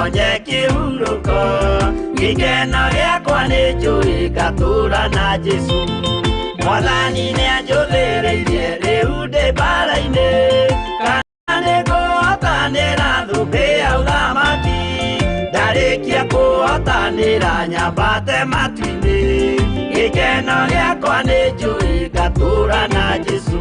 monye kihuruko gikeno giakwa nĩ njũĩ ngatũũra na Jesu Mwathani nĩanjũthĩrĩirie rĩu ndĩ mbara-inĩ kana nĩngũhotanĩra thũmbĩ ya ũthamaki ndarĩkia kũhotanĩra nyambate matu-inĩ gĩkeno gĩakwa nĩ njũĩ ngatũũra na Jesu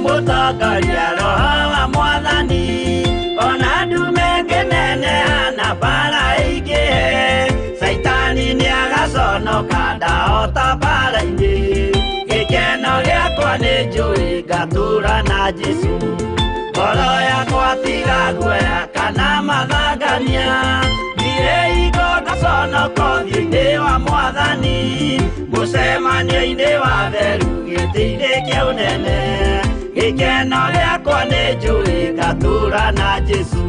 Mũtongoria roho wa Mwathani ona ndume ngĩneneha mbara ĩingĩhe Saitani nĩagaconoka ndahota mbara-inĩ gĩkeno gĩakwa nĩ njũĩ ngatũũra na Jesu ngoro yakwa tiga guoya kana mathangania thire igo ngaconoka ũthiũ-inĩ wa Mwathani mũcemanio-inĩ wa theru gĩtĩ-inĩ kĩa ũnene gĩkeno gĩakwa nĩ njũĩ ngatũũra na Jesu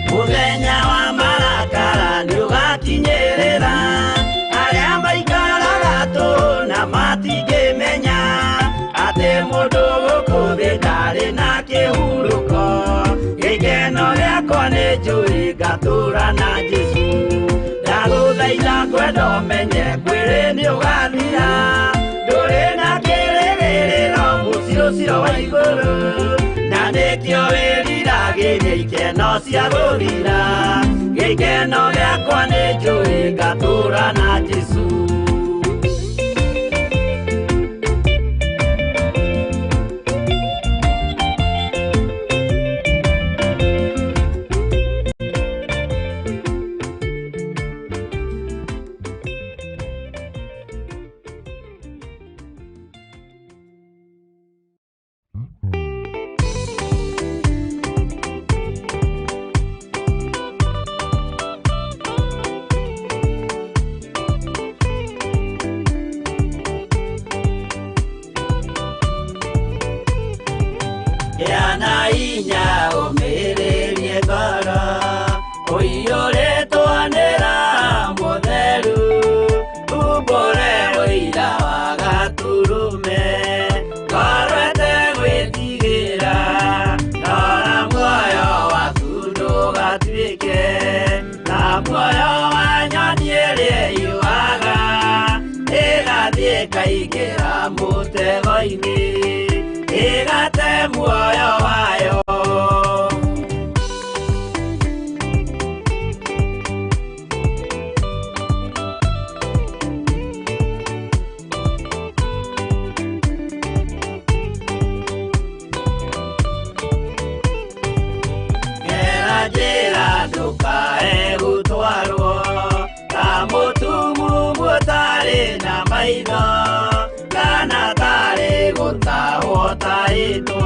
mũthenya wa marakara nĩũgakinyĩrĩra arĩa maikaraga tũhũ na matingĩmenya atĩ mũndũ gũkũ thĩ ndarĩ na kĩhurũko gĩkeno gĩakwa nĩ njũĩ ngatũũra na Jesu ndagũthaitha ngwenda ũmenye kwĩrĩ nĩũgathira ndũrĩ na kĩrĩgĩrĩro mũciĩ ũcio wa igũrũ na nĩkĩo wĩriragĩria ikeno cia gũthira gĩkeno gĩakwa nĩ njũĩ ngatũũra na Jesu Yana inya ũmĩrĩrie ngoro ũiyũrĩtwo nĩ Roho Mũtheru umbũre ũira wa gatũrũme ngoro ĩtegwĩtigĩra rora muoyo waku ndũgatuĩke na muoyo wa nyoni ĩrĩa ĩyũaga ĩgathiĩ ĩkaingĩra mũtego-inĩ ĩgate muoyo wayo gera njĩra ndũkae gũtwarwo ta mũtumumu ũtarĩ na maitho kana tarĩ gũtahwo taĩtwo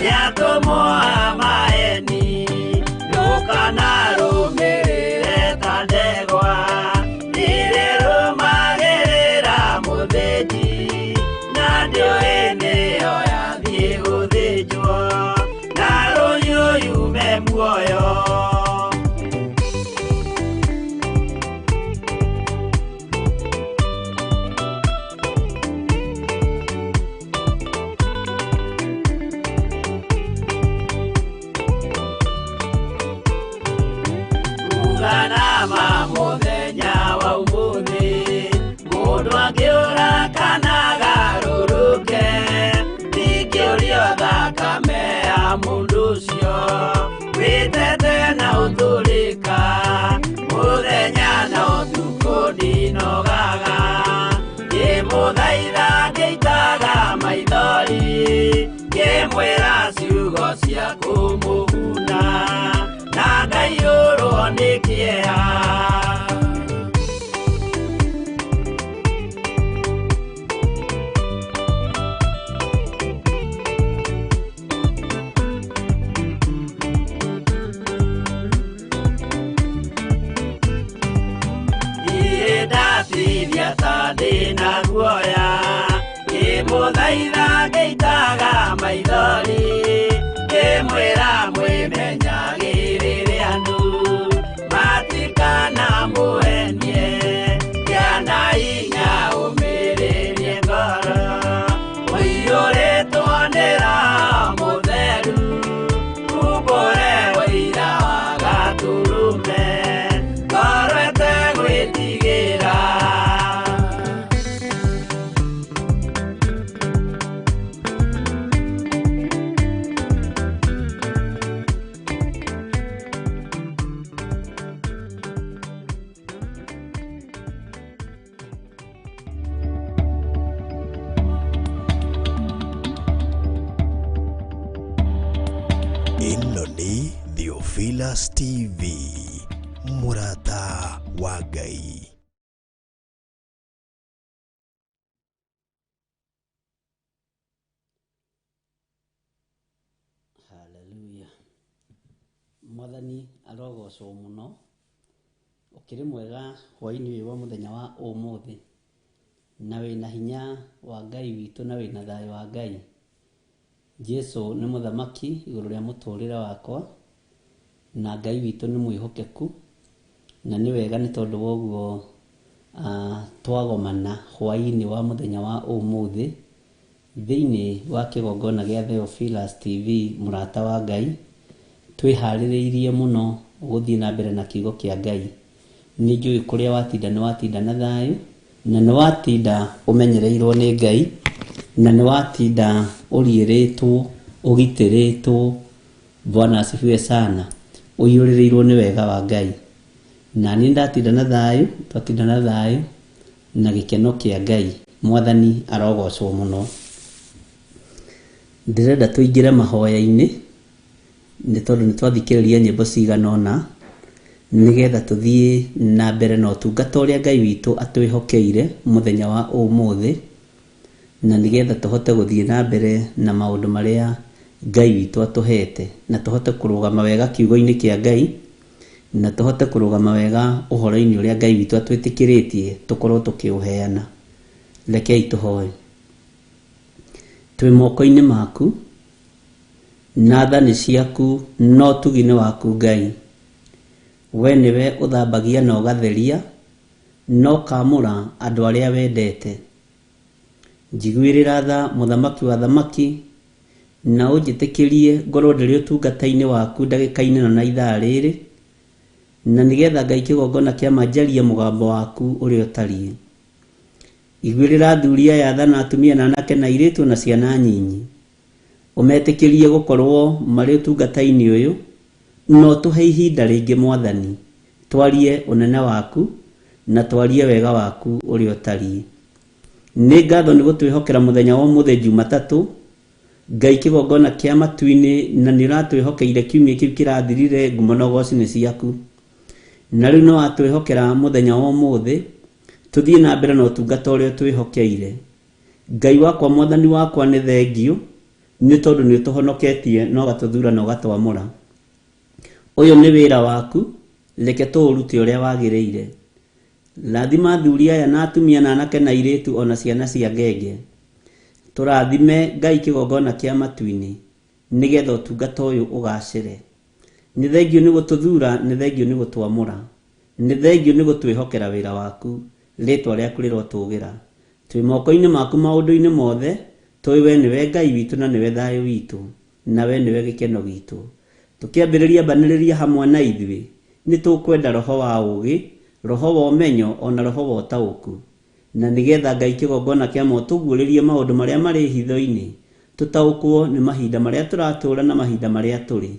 nĩatũmwo a maeni ndũkanarũmĩrĩre ta ndegwa nĩrĩrũmagĩrĩra mũthĩnji na ndĩũĩ nĩyo yathiĩ gũthĩnjwo na rũhiũ yume muoyo Ganama mũthenya wa ũmũthĩ mũndũ angĩũra kana agarũrũke ndingĩũrio thakame ya mũndũ ũcio wĩtete na ũthũrĩka mũthenya na ũtukũ ndinogaga ngĩmũthaitha ngĩitaga maithori ngĩmwĩra ciugo cia kũmũguna na ngaiyũrwo nĩ kĩeha Maitha geitaga maithori Kimwira mwimenyagirire andu Matikana muendie Yana inya umiririe ngoro Uiyure tuonera mutheru Kubore wira wagaturume Ngoro etegwitigira Ino ni Theophilus TV, Murata wa Ngai. Hallelujah. Mwathani arogocwo muno ukiri mwega hwaini uyu wa muthenya wa umuthi na wina hinya wa Ngai witu na wina thayo wa Ngai. Jesu ni muthamaki iguru ria muturire wakwa na Ngai witu ni mwihokeku na ni wega ni tondu woguo twagomana hwaini wa muthenya wa umuthi thiini wa kigongona gia Theophilus TV Murata wa Ngai. Twihaririirie muno guthii na mbere na kiugo kia Ngai. Ni njui kuria watinda na thayo na ni watinda umenyereirwo ni Ngai na ni watinda uriiritwo ugitiritwo. Bwana asifiwe sana. Uyuririrwo ni wega wa Ngai na ni ndatinda na thayo, twatinda na thayo na gikeno kia Ngai. Mwathani arogocwo muno. Ndirenda tuingire mahoya-ini ni tondu ni twathikiriria nyimbo ciganona nigetha tuthie na mbere na utungata uria Ngai witu atwihokeire muthenya wa umuthi na nigetha tuhote guthie na mbere na maundu maria Ngai witu atuhete na tuhote kurugama wega kiugo-ini kia Ngai na tuhote kurugama wega uhoro-ini uria Ngai witu atwitikiritie tukorwo tukiuheana. Rekei tuhoe. Twi moko-ini maku na thani ciaku no tugine waku Ngai. We niwe uthambagia na ugatheria no kamura andu aria wendete. Njiguirira tha muthamaki wa thamaki na unjitikirie ngorwo ndiri utungata-ini waku ndagika-ini na ithaa riri na nigetha Ngai kigongona kia manjarie mugambo waku uria utarie. Iguirira thuria ya tha na atumia na anake na iritu na ciana nyinyi umetikirie gukorwo mari utungata-ini uyu no tuhe ihinda ringi Mwathani twarie unene waku na twarie wega waku uria utarie. Ni ngatho ni gutwihokera muthenya wa umuthi Jumatatu Ngai kigongona kia matu-ini na ni ratwihokeire kiumia kiu kirathirire ngumo na ugoci-ini ciaku na riu no atwihokera muthenya wa umuthi tuthie na mbere na utungata uria twihokeire. Ngai wakwa Mwathani wakwa ni thengio ni tondu ni tuhonoketie no gatuthura no gatwamura. Uyu ni wira waku reke tuurute uria wagiriire. Rathima thuria aya na atumia na anake na iritu ona ciana cia ngenge. Turathime Ngai kigongona kia matu-ini nigetha utungata uyu ugacire. Ni thengio ni gututhura, ni thengio ni gutwamura, ni thengio ni gutwihokera wira waku. Ritwa riaku rirotugira. Twi moko-ini maku maundu-ini mothe twi we niwe Ngai witu na niwe thayo witu na we niwe gikeno gitu. Tukiambiriria mbaniriria hamwe na ithui ni tukwenda roho wa ugi, roho wa umenyo ona roho wa utauku na nigetha Ngai kigongona kia motuguririe maundu maria mari hitho-ini tutaukwo ni mahinda maria turatura na mahinda maria turi.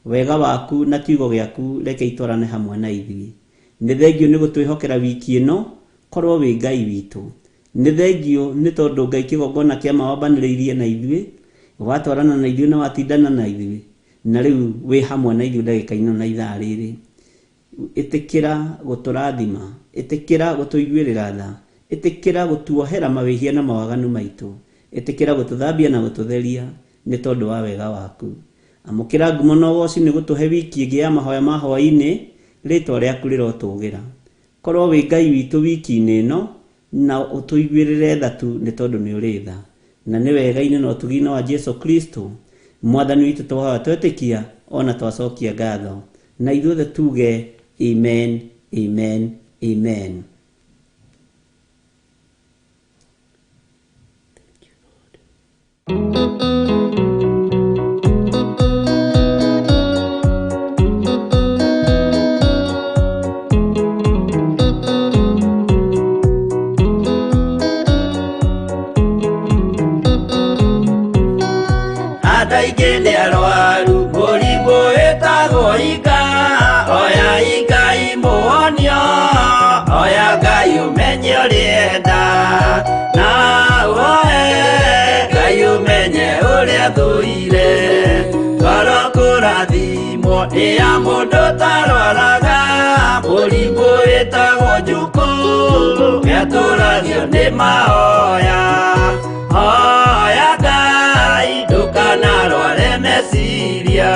Wega waku na kiugo giaku reke itwarane hamwe na ithui. Ni thengio ni gutwihokera wiki ino korwo wi Ngai witu. Ni thengio ni tondu Ngai kigongona kia mawambaniriirie na ithui watwarana na ithui na watindana na ithui na riu wi hamwe na ithui ndagika-ini na ithaa riri. Itikira guturathima, itikira gutuiguirira tha, itikira gutuohera mawihia na mawaganu maitu, itikira gututhambia na gututheria ni tondu wa wega waku. Amukira ngumo na ugoci ni gutuhe wiki ingi ya mahoya ma hwaini ritwa riaku rirotugira. Korwo wi Ngai witu wiki-ini ino na utuiguirire tha tu ni tondu ni uri tha. na nĩ wega-inĩ na ũtugi-inĩ wa Jesu Kristo mwathani witũ twahoya twetĩkia ona twacokia ngatho, na ithuothe tuge amen, amen, amen. Ya mũndũ tarwaraga mũrimũ wĩtagwo njukũ, nĩatũragio nĩ mahoya. Hoya Ngai ndũkanarware meciria.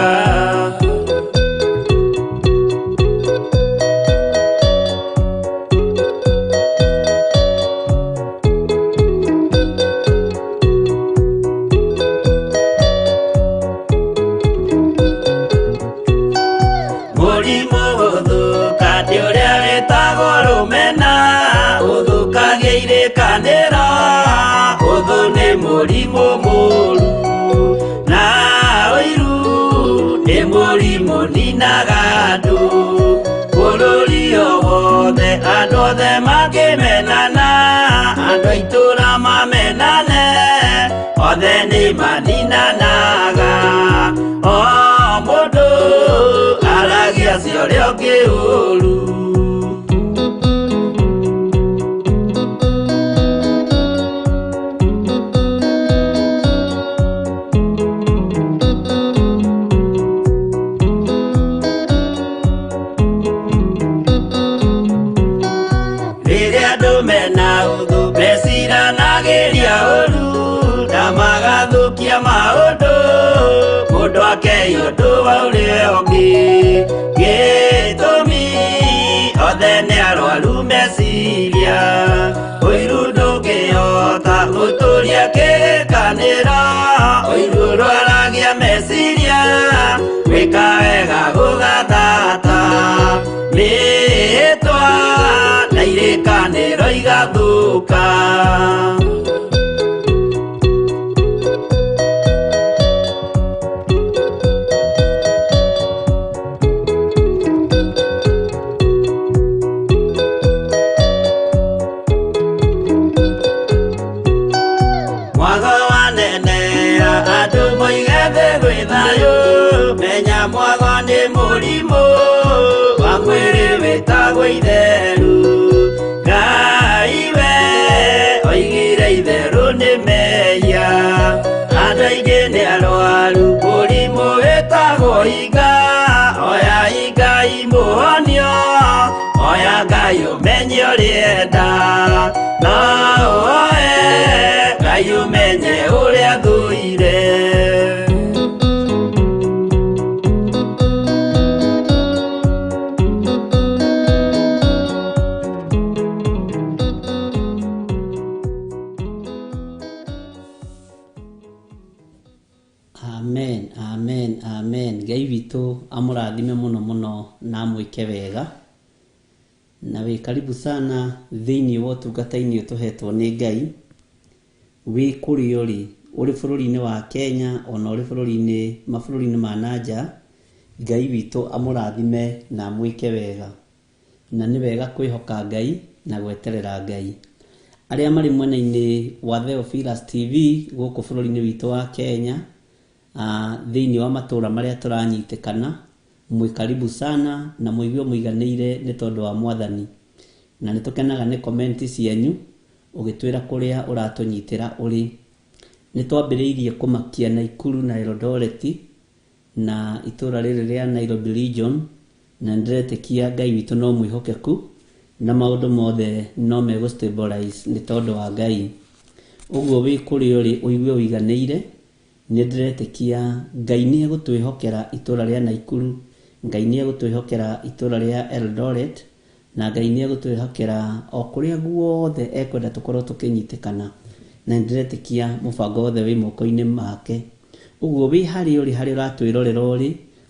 Mũrimũ mũru na ũiru nĩ mũrimũ ninaga andũ. Bũrũri o wothe andũ othe makĩmenana, andũ a itũũra mamenane, othe nĩ maninanaga. O mũndũ aragia cio ũrĩa ũngĩ ũru. Mũndũ akeyũndũ wa ũrĩa ũngĩ, gĩtũmi othe nĩ arwaru meciria. Ũiru ndũngĩhota gũtũria kĩrĩkanĩro, ũiru ũrwaragia meciria, gwĩka wega gũgathata, rĩĩtwa na irĩkanĩro igathũka. Itherũ Ngai we oigire itherũ nĩ meya, andũ aingĩ nĩ arwaru mũrimũ wĩtagwo inga. Oya Ngai mũhonio, oya Ngai ũmenye ũrĩa enda, na oe Ngai ũmenye ũrĩa thũire. Amen, amen, amen. Ngai witũ amũrathime mũno mũno na amwĩke wega, na wĩ karibu sana thĩinĩ wa ũtungata-inĩ ũtũhetwo nĩ Ngai. Wĩ kũrĩa ũrĩ bũrũri-inĩ wa Kenya, ona ũrĩ mabũrũri-inĩ ma nanja, Ngai witũ amũrathime na amwĩke wega, na nĩ wega kwĩhoka Ngai na gweterera Ngai. Arĩa marĩ mwena-inĩ wa Theophilus TV gũkũ bũrũri-inĩ witũ wa Kenya, thĩinĩ wa matũũra marĩa tũranyitĩkana, mwĩ karibu sana na mũigua mũiganĩire nĩ tondũ wa mwathani, na nĩtũkenaga nĩ komenti cianyu ũgĩtwĩra kũrĩa ũratũnyitĩra ũrĩ. Nĩtwambĩrĩirie kũmakia Naikuru na Eldoret na itũũra rĩrĩ rĩa Nairobi region, na ndĩretĩkia Ngai witũ no mwĩhokeku na maũndũ mothe no megũstabilize nĩ tondũ wa Ngai. Ũguo wĩ kũrĩa ũigue ũiganĩire, nĩ ndĩretĩkia Ngai nĩ egũtwĩhokera itũũra rĩa Naikuru, Ngai nĩ egũtwĩhokera itũũra rĩa Eldoret, na Ngai nĩ egũtwĩhokera o kũrĩa guothe ekwenda tũkorwo tũkĩnyitĩkana. na ndiretĩkia mũbango wothe wĩ moko-inĩ make. Ũguo wĩ harĩ ũratwĩrorera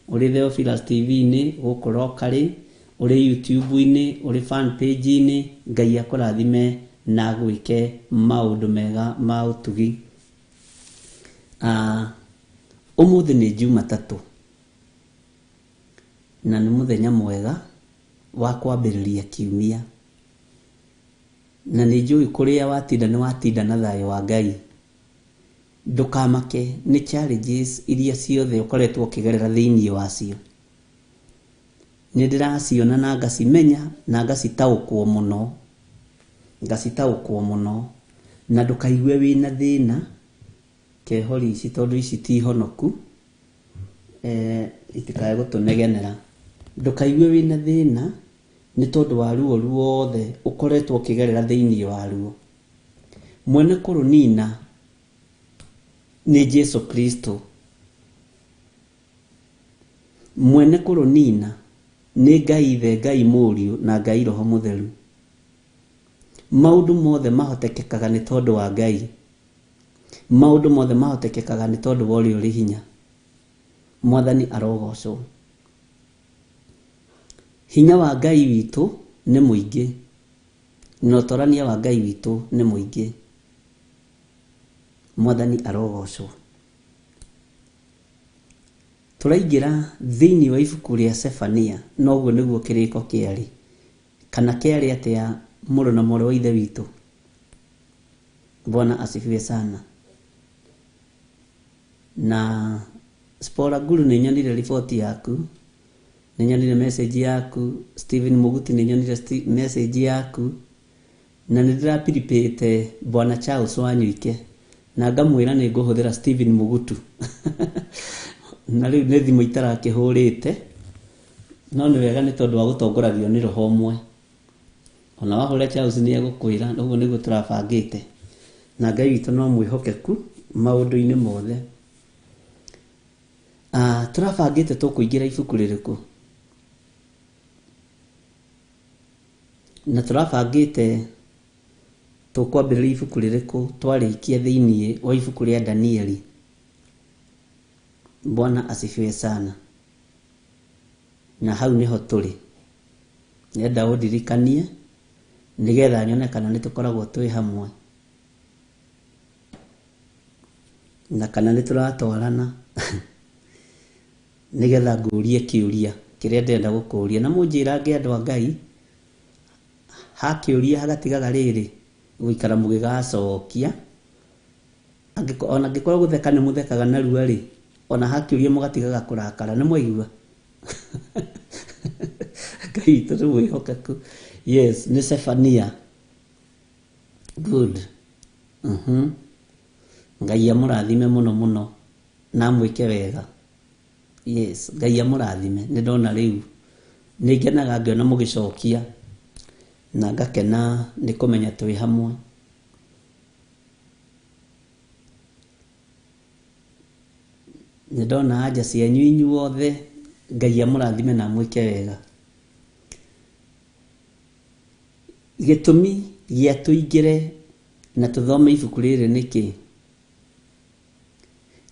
ũrĩ Theophilus TV-inĩ gũkũ locally, ũrĩ YouTube-inĩ, ũrĩ fan page-inĩ, Ngai akũrathime na gwĩke maũndũ mega ma ũtugi. Ũmũthĩ nĩ Jumatatũ na nĩ mũthenya mwega wa kwambĩrĩria kiumia, na nĩ njũĩ kũrĩa watinda na thayũ wa Ngai. Ndũkamake nĩ challenges iria ciothe ũkoretwo ũkĩgerera thĩinĩ wacio. Nĩ ndĩraciona na ngacimenya na ngacitaũkwo mũno, na ndũkaigue wĩna thĩna kehori ici tondũ ici ti honoku, itikae gũtũnegenera. Ndũkaigue wĩna thĩna nĩ tondũ wa ruo ruothe ũkoretwo ũkĩgerera thĩinĩ waruo. Mwene kũrũnina nĩ Jesu Kristo. Mwene kũrũnina nĩ Ngai Ithe, Ngai Mũriũ na Ngai Roho Mũtheru. Maũndũ mothe mahotekekaga nĩ tondũ wa Ngai. Maũndũ mothe mahotekekaga nĩ tondũ wa ũrĩa ũrĩ hinya. Mwathani arogocwo. Hinya wa Ngai witũ nĩ mũingĩ, na ũtorania wa Ngai witũ nĩ mũingĩ. Mwathani arogocwo. Tũraingĩra thĩinĩ wa ibuku rĩa Sefania, noguo nĩguo kĩrĩko kĩarĩ, kana kĩarĩ atĩa mũrũ na mwarĩ wa ithe witũ. Bwana asifiwe sana. Na Spora Guru nĩ nyonire riboti yaku, nĩ nyonire message yaku. Stephen Muguti nĩ nyonire message yaku, na nĩ ndĩrapiripĩte Bwana Charles Wanyuike na ngamwĩra nĩ ngũhũthĩra Stephen Mugutu. Na rĩu nĩ thimũ itarakĩhũrĩte, no nĩ wega nĩ tondũ wa gũtongoragio nĩ roho ũmwe. Ona wahũra Charles nĩ egũkwĩra, ũguo nĩguo tũrabangĩte. Na Ngai witũ no mwĩhokeku maũndũ-inĩ mothe. Tũrabangĩte tũkũingĩra ibuku rĩrĩkũ? Na tũrabangĩte tũkwambĩrĩria ibuku rĩrĩkũ twarĩkia thĩinĩ wa ibuku rĩa Danieli. Bwana asifiwe sana. Na hau niho tũrĩ. Nĩenda ũndirikanie nĩgetha nyone kana nĩ tũkoragwo twĩ hamwe, na kana nĩ tũratwarana. Nĩgetha ngũrie kĩũria kĩrĩa ndĩrenda gũkũria, na mũnjĩrange andũ a Ngai, hakĩũria hagatigaga rĩrĩ gũikara mũgĩgacokia. Ona angĩkorwo gũtheka nĩ mũthekaga narua rĩ, ona hakĩũria mũgatigaga kũrakara. Nĩ mwaigua? Ngai witũ nĩ mwĩhokeku. Yes, nĩ Sefania. Good. Ngai amũrathime mũno na mwĩke wega. Yes, Ngai amũrathime. Nĩ ndona rĩu nĩ ngenaga ngĩona mũgĩcokia, na ngakena nĩ kũmenya twĩ hamwe. Nĩ ndona anja cianyu inyuothe. Ngai amũrathime na mwĩke wega. Gĩtũmi gĩa tũingĩre na tũthome ibuku rĩrĩ nĩkĩ?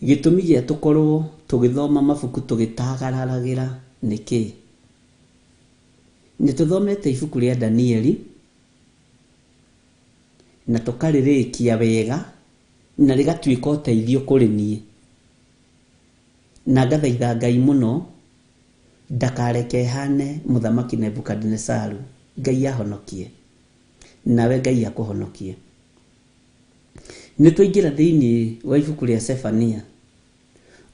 Gĩtũmi gĩa tũkorwo tũgĩthoma mabuku tũgĩtagaragĩra nĩkĩ? Nĩ tũthomete ibuku rĩa Danieli na tũkarĩrĩkia wega na rĩgatuĩka ũteithio kũrĩ niĩ. Na ngathaitha Ngai mũno ndakareke hane mũthamaki Nebukadnezaru. Ngai ahonokie, nawe Ngai akũhonokie. Nĩ twaingĩra thĩinĩ wa ibuku rĩa Sefania.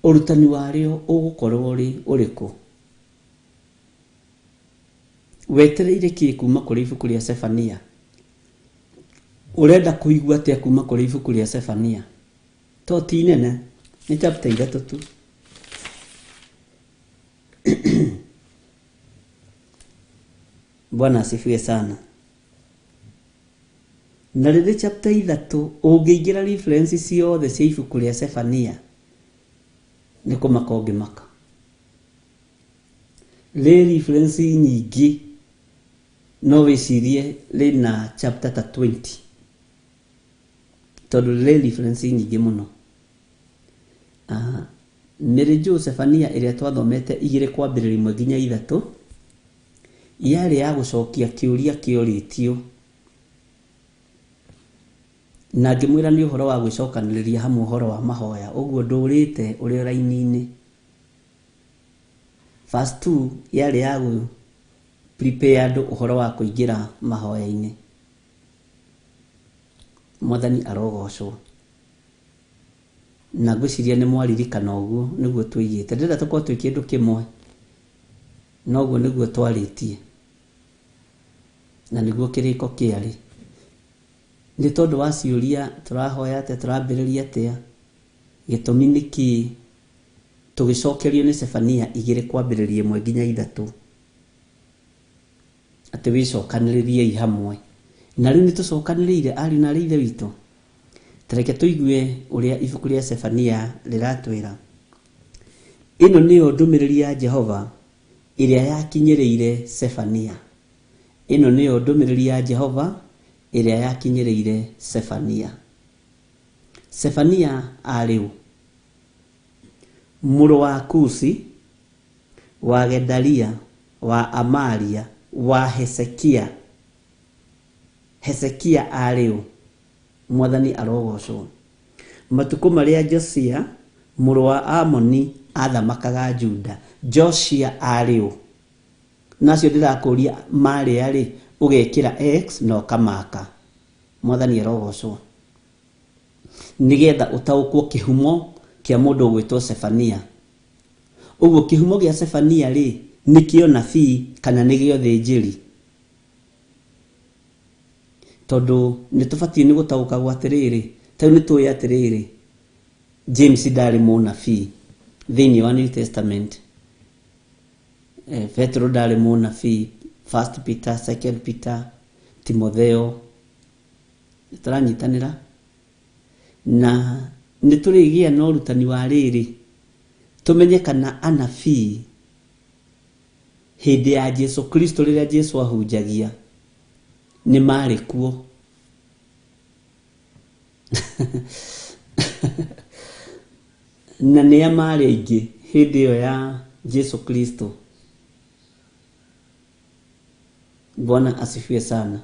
Ũrutani warĩo ũgũkorwo ũrĩkũ? Wetereire kĩ kuma kũrĩ ibuku rĩa Sefania? Ũrenda kũigua atĩa kuma kũrĩ ibuku rĩa Sefania? To ti nene, nĩ chapter 3 tu. Bwana asifiwe sana. Na rĩrĩ chapter 3 ũngĩingĩra references ciothe cia ibuku rĩa Sefania nĩ kũmaka ũngĩmaka. Rĩ references nyingĩ no wĩcirie rĩna chapter ta 20. tondu le reference nyingi muno. Mary Josephania iria twathomete 2:1 nginya 3 yari ya gucokia kiuria kioritio na ngimwira ni uhoro wa gwicokaniriria hamwe uhoro wa mahoya uguo ndurite uri raini-ini. Verse 2 yari ya gu prepare andu uhoro wa kuingira mahoya-ini. Mwathani arogocwo na gwiciria ni mwaririkana uguo niguo twigite ndira tukwo twi kindu kimwe noguo niguo twaritie na niguo kiriko kiari ni tondu wa ciuria turahoya ate turambiriria atia gitumi niki tugicokerio ni Sefania 2:1 nginya 3 ati wicokaniririe hamwe na riu nitucokanirire ari na rithe witu. Tareke tuigue uria ibuku ria Sefania riratwira. Ino niyo ndumiriri ya Jehova iria yakinyiriire Sefania. Ino niyo ndumiriri ya Jehova iria yakinyiriire Sefania. Sefania ariu muru wa Kusi, wa Gedalia, wa Amaria, wa Hezekia. Hezekia ariu Mwathani arogocwo. Matuko maria Josia muru wa Amoni athamakaga Juda. Josia ariu nacio ndirakuria mari ari ugekira X no kamaka. Mwathani arogocwo nigetha utaukwo kihumo kia mundu gwitwo Sefania. Uguo kihumo gia Sefania ri nikio nabii kana nigio thinjiri. Tondu nitubatie ni gutauka gwa atiriri tau nituya atiriri James ndari munabii thiini wa New Testament. Petro ndari munabii, 1 Peter, 2 Peter, Timotheo. Turanyitanira na niturigia no rutani wa riri tumenye kana anabii hindi ya Jesu Kristo riria Jesu ahunjagia ni mari kuo. Na ni amari aingi hindi yo ya Jesu Kristo. Bwana asifiwe sana.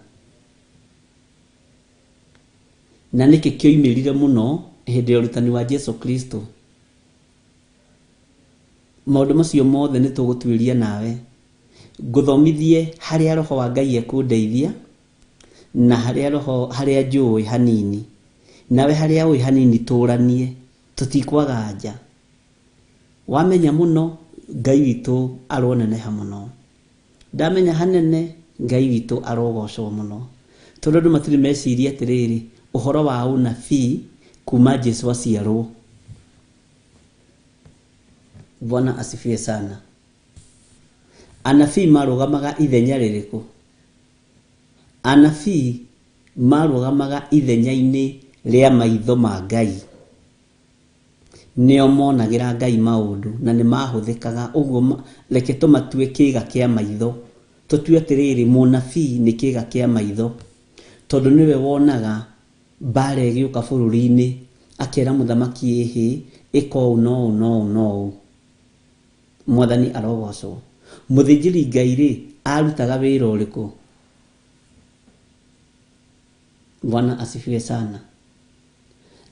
Na niki kioimirire muno hindi yo rutani wa Jesu Kristo. Maundu macio mothe ni tugutwiria nawe nguthomithie haria roho wa Ngai ekundeithia na haria njui hanini nawe haria ui hanini turanie tutikwaga anja. Wamenya muno Ngai witu aroneneha muno, ndamenya hanene Ngai witu arogocwo muno. Tondu andu matiri meciria atiriri uhoro wa unabii kuma Jesu aciarwo. Bwana asifiwe sana. Anabii marugamaga ithenya ririku? Anabii marugamaga ithenya-ini ria maitho ma Ngai. Nio monagira Ngai maundu na ni mahuthikaga uguo. Reke tumatue kiga kia maitho, tutue atiriri munabii ni kiga kia maitho tondu niwe wonaga mbara igiuka bururi-ini akera muthamaki ihi iko no. Mwathani arogocwo. Muthinjiri Ngai ri arutaga wira uriku? Bwana asifiwe sana.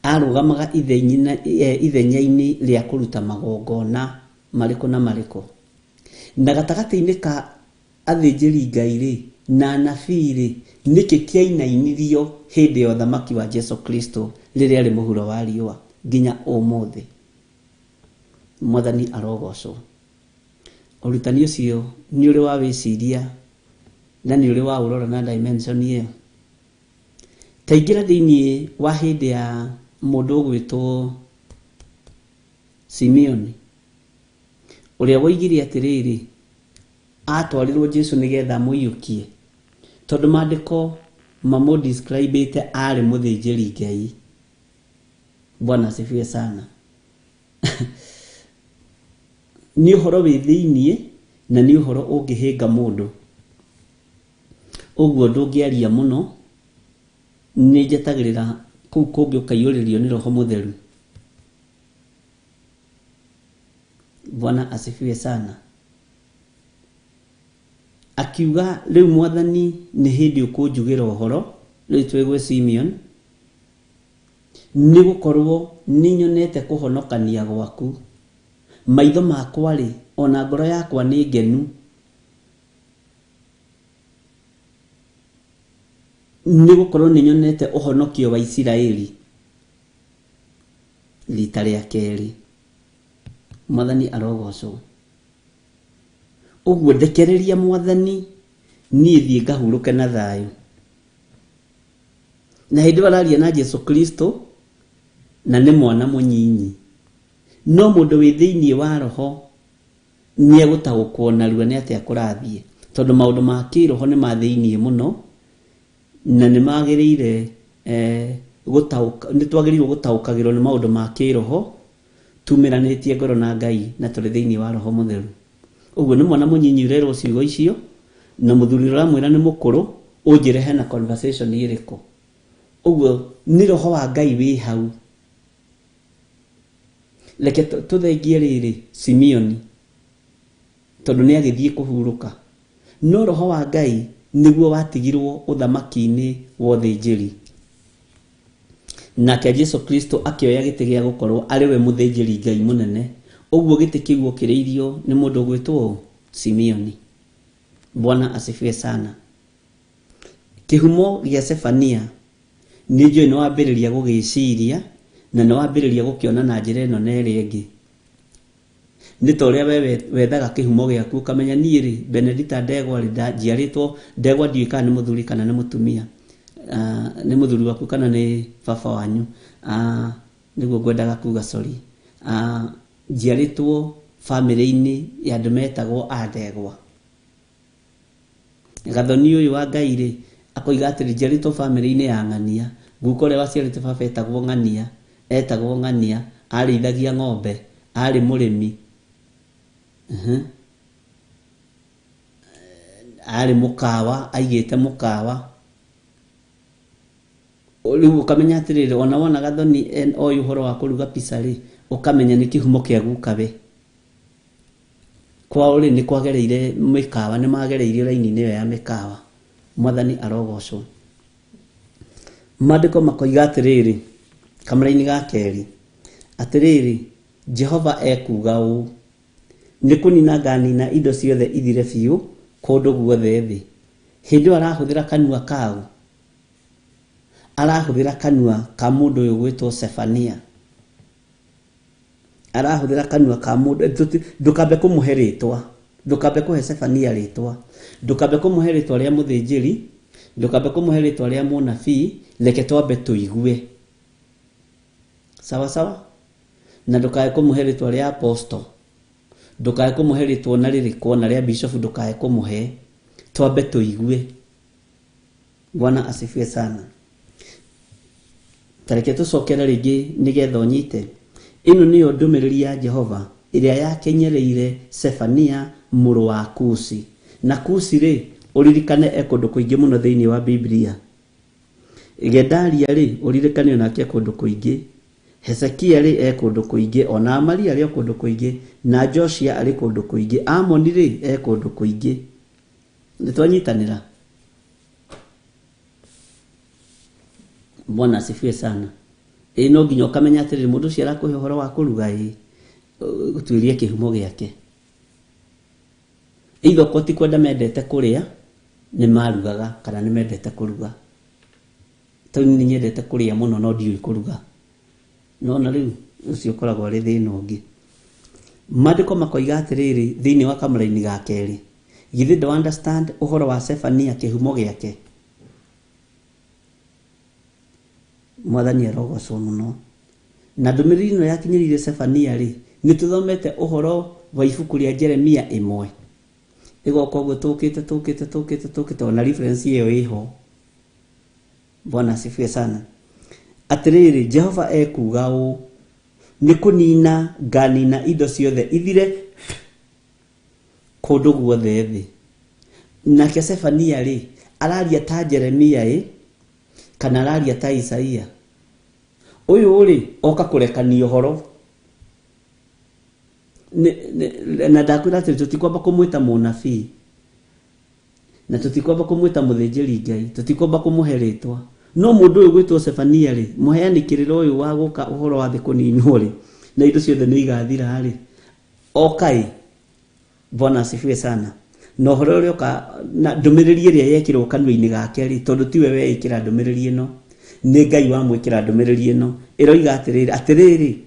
Arugamaga ithenya-ini ria kuruta magongona mariko na mariko. Na gatagati-ini ka athinjiri Ngai ri na anabii ri niki kiainainirio hindi ya uthamaki wa Jesu Kristo riria ri muhuro wa riua nginya umuthi. Mwathani arogocwo. Urutani ucio ni uri wa wiciria na ni uri wa urora na dimension iyo. Taingira thiini wa hindi ya mundu gwitwo Simeoni uria woigire atiriri atwarirwo Jesu nigetha muiyukie tondu maandiko mamu describe ite ari muthinjiri Ngai. Bwana asifiwe sana. Ni uhoro wi thiini na ni uhoro ungihinga mundu. Uguo ndungiaria muno ni njetagirira kuu kũngĩ ũkaiyũrĩrio nĩ Roho Mũtheru. Bwana asifiwe sana. Akiuga rĩu Mwathani nĩ hĩndĩ ũkũnjugĩra ũhoro, rĩu twĩgwe Simeon, nĩ gũkorwo nĩ nyonete kũhonokania gwaku. Maitho makwa rĩ, ona ngoro yakwa nĩ ngenu. Nĩ gũkorwo nĩ nyonete ũhonokio wa Isiraeli. Rita rĩa kerĩ. Mwathani arogocwo. Ũguo ndekereria Mwathani, niĩ thiĩ ngahurũke na thayũ. Na hĩndĩ araria na Jesu Kristo, na nĩ mwana mũnyinyi. No mũndũ wĩ thĩinĩ wa roho nĩ egũtaũkwo narua nĩ atĩa kũrathiĩ, tondũ maũndũ ma kĩroho nĩ ma thĩinĩ mũno, na nĩ magĩrĩire nĩ twagĩrĩirwo gũtaũkagĩrwo nĩ maũndũ ma kĩroho tumeranĩtie ngoro na Ngai na tũrĩ thĩinĩ wa Roho Mũtheru. Ũguo nĩ mwana mũnyinyi ũrerwo ciugo icio, na mũthuri ũramwĩra nĩ mũkũrũ, ũnjĩre hena conversation ĩrĩkũ. Ũguo nĩ roho wa Ngai wĩ hau. Reke tũthengie rĩrĩ Simeoni, tondũ nĩ agĩthiĩ kũhurũka. No roho wa Ngai nĩguo watigirwo ũthamaki-inĩ wa ũthĩnjĩri. Nake Jesu Kristo akĩoya gĩtĩ gĩa gũkorwo arĩ we mũthĩnjĩri Ngai mũnene. Ũguo gĩtĩ kĩu kĩrĩirio nĩ mũndũ gwĩtwo Simeoni. Bwana asifiwe sana. Kĩhumo gĩa Sefania nĩ njũĩ nĩ wambĩrĩria gũgĩciria na nĩ wambĩrĩria gũkĩona na njĩra ĩno na ĩrĩa ĩngĩ. Nĩ ta ũrĩa we wethaga kĩhumo gĩaku ũkamenya niĩ rĩ Benedicta Ndegwa rĩ njiarĩtwo Ndegwa ndiũĩ kana nĩ mũthuri kana nĩ mũtumia. Nĩ mũthuri waku kana nĩ baba wanyu. Nĩguo ngwendaga kuga sorry. Njiarĩtwo family-inĩ ya andũ metagwo Ndegwa. Gathoni ũyũ wa Ngai rĩ akoiga atĩrĩ njiarĩtwo family-inĩ ya Ng'ania. Nguko ũrĩa waciarĩte baba etagwo Ng'ania, etagwo Ng'ania, arĩithagia ng'ombe, arĩ mũrĩmi. Arĩ mũkawa, aigĩte mũkawa. Rĩu ũkamenya atĩrĩrĩ ona wona Gathoni oĩ ũhoro wa kũruga pizza rĩ ũkamenya nĩ kĩhumo kĩa gukawe. Kwao rĩ nĩ kwagereire mĩkawa, nĩ magereire raini-inĩ ĩyo ya mĩkawa. Mwathani arogocwo. Maandĩko makoiga atĩrĩrĩ kamũra-inĩ ga kerĩ atĩrĩrĩ Jehova ekuga ũũ, nĩ kũnina nganina indo ciothe ithire biũ kũndũ guothe thĩ. Hĩndĩ ĩyo arahũthĩra kanua kaũ? Arahũthĩra kanua ka mũndũ ũyũ gwĩtwo Sefania. Arahũthĩra kanua ka mũndũ, ndũkambe kũmũhe rĩtwa, ndũkambe kũhe Sefania rĩtwa, ndũkambe kũmũhe rĩtwa rĩa mũthĩnjĩri, ndũkambe kũmũhe rĩtwa rĩa mũnabii, reke twambe tũigue. Sawa sawa? Na ndũkae kũmũhe rĩtwa rĩa apostle, ndũkae kũmũhe rĩtwa na rĩrĩkũ na rĩa bishop, ndũkae kũmũhe, twambe tũigue. Bwana asifiwe sana. Tareke tũcokera rĩngĩ nĩgetha ũnyite. Ĩno nĩyo ndũmĩrĩri ya Jehova ĩrĩa yakenyereire Sefania mũrũ wa Kusi. Na Kusi rĩ ũririkane ekũndũ kũingĩ mũno thĩinĩ wa Biblia. Gedalia rĩ ũririkane onake ekũndũ kũingĩ. Hezekia rĩ ekũndũ kũingĩ, ona Amaria rĩ ekũndũ kũingĩ, na Joshua arĩ kũndũ kũingĩ, Amoni rĩ ekũndũ kũingĩ. Nĩtwanyitanĩra. Bwana asifiwe sana. No nginya ũkamenya atĩrĩrĩ mũndũ ũcio arakũhe ũhoro wa kũruga ũtuĩrie kĩhumo gĩake. Ithoko ti kwenda mendete kũrĩa nĩ marugaga kana nĩ mendete kũruga. Tondũ nĩ nyendete kũrĩa mũno no ndiũĩ kũruga. No na rĩu ũcio ũkoragwo arĩ thĩna ũngĩ. Maandĩko makoiga atĩrĩrĩ thĩinĩ wa kamũra-inĩ ga kerĩ, githĩ ndũ understand ũhoro wa Sefania kĩhumo gĩake? Mwathani arogocwo mũno. Na ndũmĩrĩri ĩno yakinyĩrĩire Sefania rĩ nĩ tũthomete ũhoro wa ibuku rĩa Jeremia 1. Igoka ũguo tũkĩte ona reference ĩyo ĩho. Bwana asifiwe sana. Atĩrĩrĩ Jehova ekuga ũũ, nĩ kũnina nganina indo ciothe ithire kũndũ guothe thĩ. Nake Sefania rĩ araria ta Jeremia kana araria ta Isaia? uyu ri oka kurekania horo na ndakwira ati tutikwamba kumwita munabii na tutikwamba kumwita muthinjiri Ngai tutikwamba kumuheretwa no mundu uyu gwitwo Sefania ri muheanikiriro uyu wa guka uhoro wa thi kuninwo ri na indo ciothe ni igathira ri okai Bwana asifiwe sana no horo uria ka na ndumiriri iria yekirwo kanwa-ini gake ri tondu tiwe we ikira ndumiriri ino ni Ngai wa mwikira ndumiriri ino iroiga atiriri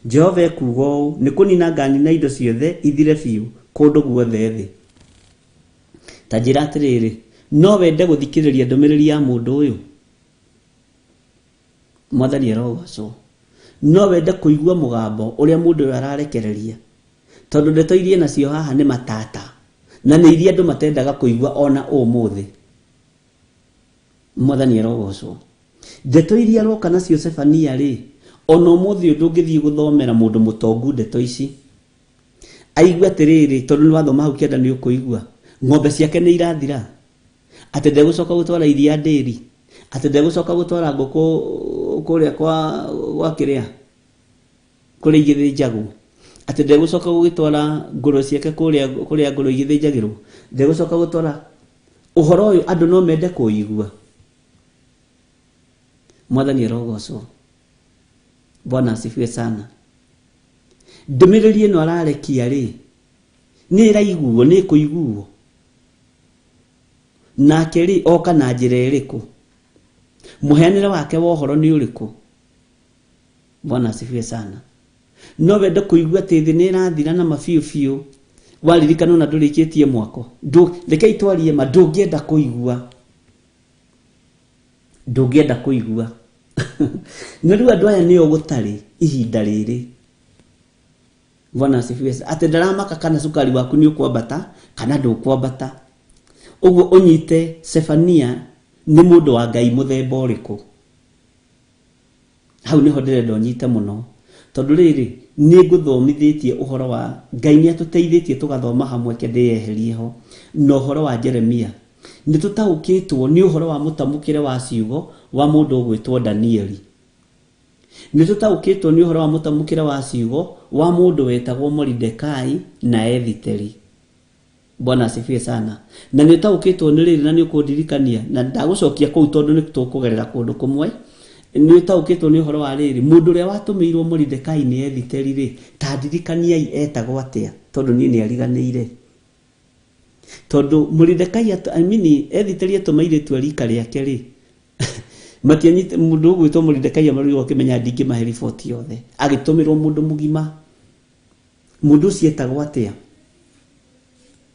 Jehova kuuga ũũ nĩ kũnina ngani na indo ciothe ithire biũ kũndũ guothe thĩ ta njĩra atĩrĩrĩ no wende gũthikĩrĩria ndũmĩrĩri ya mũndũ ũyũ Mwathani arogocwo no wende kũigua mũgambo ũrĩa mũndũ ũyũ ararekereria tondũ ndeto iria nacio haha nĩ matata na nĩ iria andũ matendaga kũigua ona ũmũthĩ Mwathani arogocwo ndeto iria aroka nacio Sefania rĩ ona ũmũthĩ ndũngĩthiĩ gũthomera mũndũ mũtongu ndeto ici aigua atĩrĩrĩ tondũ nĩ wathoma hau kĩanda nĩ ũkũigua ng'ombe ciake nĩ irathira atĩ ndegũcoka gũtwara iria ndĩri atĩ ndegũcoka gũtwara ngũkũ kũrĩa kwa kĩrĩa kũrĩa igĩthĩnjagwo atĩ ndegũcoka gũgĩtwara ngũrwe ciake kũrĩa ngũrwe igĩthĩnjagĩrwo ndegũcoka gũtwara ũhoro ũyũ andũ no mende kũigua Mwathani arogocwo Bwana asifiwe sana ndũmĩrĩri ĩno ararekia rĩ nĩ ĩraiguo nĩ kũiguo nake rĩ oka na njĩra ĩrĩkũ mũheanĩre wake wa ũhoro nĩ ũrĩkũ Bwana asifiwe sana no wende kũigua atĩ thĩ nĩ ĩrathira na mabiũ biũ waririkana na ndũrĩkĩtie mwako reke itwarie ma ndũngĩenda kũigua nĩ rĩu andũ aya nĩo gũtarĩ ihinda rĩrĩ Bwana asifiwe atĩ ndaramaka kana cukari waku nĩ ũkwambata kana ndũkwambata ũguo ũnyite Sefania nĩ mũndũ wa Ngai mũthemba ũrĩkũ hau nĩho ndĩrenda ũnyite mũno tondũ rĩrĩ nĩ ngũthomithĩtie ũhoro wa Ngai nĩ atũteithĩtie tũgathoma hamwe ndĩyeherie ho na ũhoro wa Jeremia nĩ tũtaũkĩtwo nĩ ũhoro wa mũtamũkĩre wa ciugo wa mũndũ ũgwĩtwo Danieli nĩ tũtaũkĩtwo nĩ ũhoro wa mũtamũkĩre wa ciugo wa mũndũ wetagwo Moridekai na Ethiteri Bwana asifiwe sana na nĩ tũtaũkĩtwo nĩ rĩrĩ na nĩ ũkũndirikania na ndagũcokia kũu tondũ nĩ tũkũgerera kũndũ kũmwe nĩ tũtaũkĩtwo nĩ ũhoro wa rĩrĩ mũndũ ũrĩa watũmĩirwo Moridekai nĩ Ethiteri rĩ ta ndirikaniai etagwo atĩa tondũ niĩ nĩ ariganĩire tondu Moridekai Ethiteri atũmaire itua rika rĩake rĩ matianyite mũndũ ũgwĩtwo Moridekai amarirwo akĩmenya ndingĩmahe riboti yothe agĩtũmĩrwo mũndũ mũgima mũndũ ũcio etagwo atĩa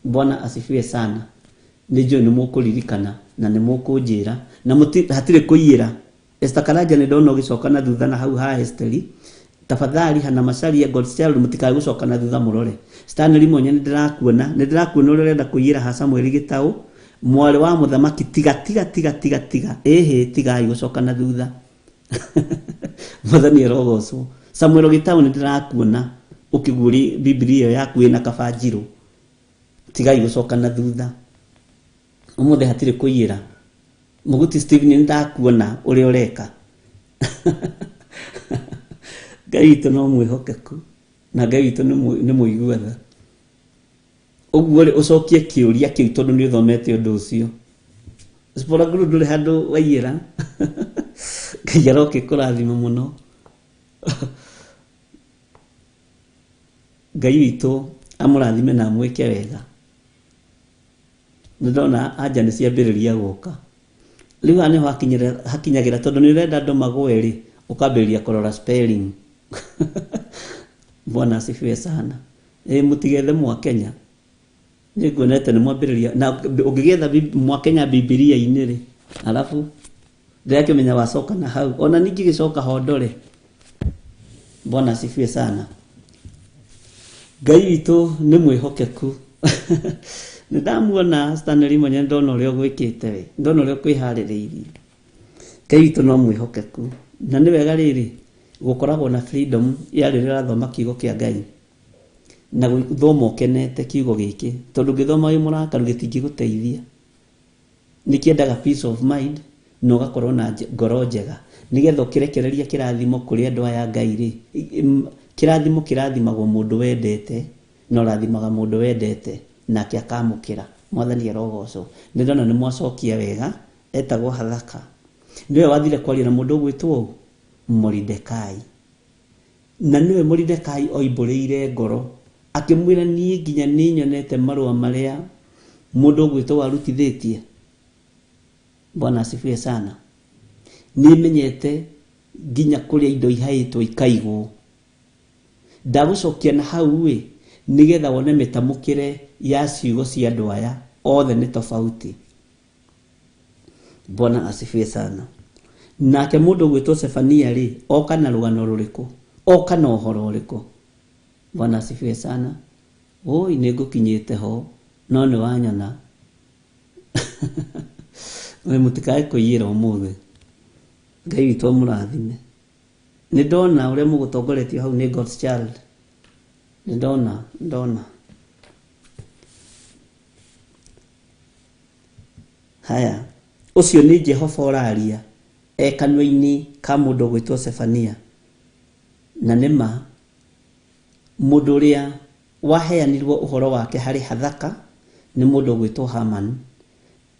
Bwana asifiwe sana nĩ njũĩ nĩ mũkũririkana na nĩ mũkũnjĩra na hatirĩ kũiyĩra Esther Karanja nĩ ndona ũgĩcoka na thutha na hau ha Esteri tafadhali hana Macharia Godchild mũtikae gũcoka na thutha mũrore Stanley Monye nĩ ndĩrakuona ũrĩa ũrenda kũiyĩra ha Samuel Gĩtaũ mwarĩ wa mũthamaki tiga tigai gũcoka na thutha Mwathani arogocwo Samuel Gĩtaũ nĩ ndĩrakuona ũkĩgũri Biblia yaku ĩna kabanjirũ tigai gũcoka na thutha ũmũthĩ hatirĩ kũiyĩra Mũguti Stephen nĩ ndakuona ũrĩa ũreka Ngai witũ no mwĩhokeku na Ngai witũ nĩ mũiguatha ũguo rĩ ũcokie kĩũria kĩu tondũ nĩ ũthomete ũndũ ũcio Spora Guru ndũrĩ handũ waiyĩra Ngai aroke kũrathima mũno Ngai witũ amũrathime na amwĩke wega nĩ ndona anja nĩ ciambĩrĩria gũka rĩu nĩ hakinyagĩra tondũ nĩ ũrenda andũ magwe rĩ ũkambĩrĩria kũrora spelling Bwana asifiwe sana mũtigethe Mwakenya nĩ nguonete nĩ mwambĩrĩria na ũngĩgetha Mwakenya Biblia-inĩ rĩ alafu ndĩrakĩmenya wacoka na hau ona ningĩ gĩcoka hondore Bwana asifiwe sana Ngai witũ nĩ mwĩhokeku nĩ ndamuona Stanley Monye ndona ũrĩa ũgwĩkĩte we ndona ũrĩa kwĩharĩrĩirie Ngai witũ no mwĩhokeku na nĩ wega rĩrĩ gũkoragwo na freedom ya rĩrĩa ũrathoma kiugo kĩa Ngai na gũthoma ũkenete kiugo gĩkĩ tondũ ngĩthoma wĩ mũrakaru gĩtingĩgũteithia nĩ kĩendaga peace of mind na ugakorwo na ngoro njega nigetha ukirekereria kirathimo kuri andu aya Ngai ri kirathimo kirathimagwo mundu wendete no rathimaga mundu wendete nake akamukira mwathani arogocwo ndona ni mwacokia wega etagwo Hathaka niwe wathire kwaria na mundu gwitwo Mordekai na niwe Mordekai oimbũrĩire ngoro akimwira nie nginya ni nyonete marua maria mundu gwitwo arutithitie. Bwana asifiwe sana. Ni menyete nginya kuria indo ihaitwo ikaigwo ndagucokia na hau we nigetha wone mitamukire ya ciugo cia andu aya othe ni tofauti. Bwana asifiwe sana. Nake mundu gwitwo Sefania ri oka na rugano ruriku oka na uhoro uriku. Bwana asifiwe sana. Oi nigukinyite ho no ni wanyona we mutikae kuyira umuthi Ngai witũ mũrathime. Ni ndona uria mugutongoretio hau ni God's child. Ni ndona haya ucio ni Jehova oraria ekanwa-ini ka mundu gwitwo Sefania na nima mundu uria waheanirwo uhoro wake hari Hathaka ni mundu gwitwo Haman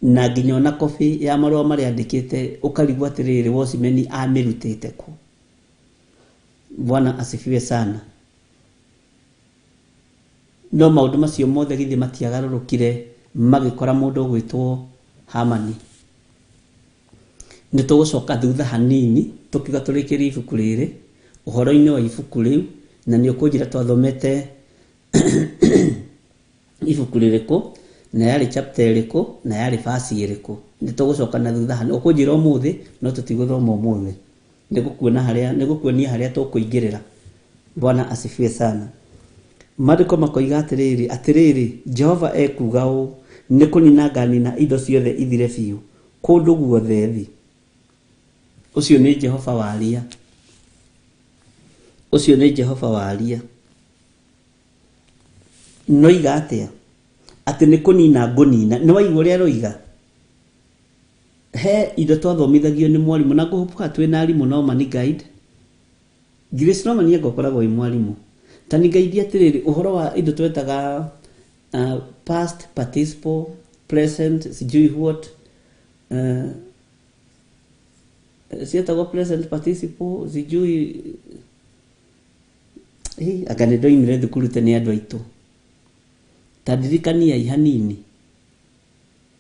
na nginya ona kofi ya marua mari andikite ukarigwa atiriri Wocimeni amirutite ku. Bwana asifiwe sana. No maundu macio mothe githi matiagarurukire magikora mundu gwitwo Hamani. Ni tugucoka thutha hanini tukiga turikiri ibuku riri uhoro-ini wa ibuku riu na ni ukunjira twathomete ibuku ririku na yari chapter iriku na yari verse iriku. Ni tugucoka na thutha hanini ukunjira umuthi no tutiguthoma umuthi nigukuonia haria tukuingirira. Bwana asifiwe sana. Maandiko makoiga atiriri Jehova ekuga u ni kunina nganina indo ciothe ithire biu kundu guothe thi. Ucio ni Jehova waria. Ucio ni Jehova waria. No iga atia ati ni kunina ngunina no waigua uria roiga he indo twathomithagio ni mwalimu na nguhupuka twina arimu no mani guide Grace no mani ngokoragwo i mwalimu tani guide atiriri uhoro wa indo twetaga past participle present sijui what sietagwo present participle sijui akanendo imire thukuru tene andu aitu tadirikania ihanini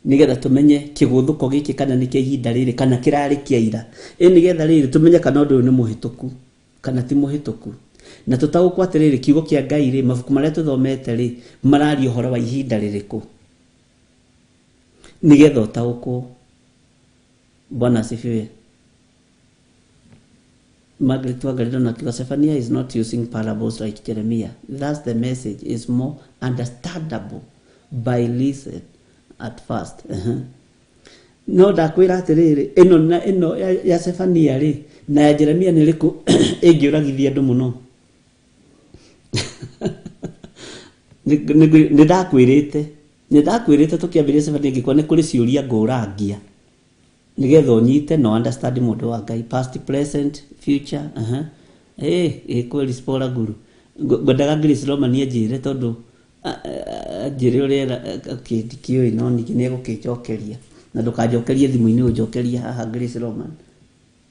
nigetha tumenye kiguthuko giki kana ni kia ihinda riri kana kirari kia ira nigetha riri tumenye kana undu ni muhituku kana ti muhituku na tutagukwa atiriri kiugo kia Ngai ri mabuku maria tuthomete ri marari uhoro wa ihinda ririku nigetha utagukwo. Bwana asifiwe. Margaret Wangari akiwa Zephaniah is not using parables like Jeremiah. Thus the message is more understandable by listen at first. No ndakwira atiriri ino ya Zephaniah ri na ya Jeremiah ni riku ingiuragithia andu muno. Ni ndakwirite tukiambiria Zephaniah ngikwa ni kuri ciuria ngurangia nigetha unyite no understand mundu wa Ngai past present future kweli spora guru ngodaga Grace Romani ajire tondu ajire uria kioi no ni gukicokeria na ndukajokerie thimu-ini ujokeria haha Grace Roman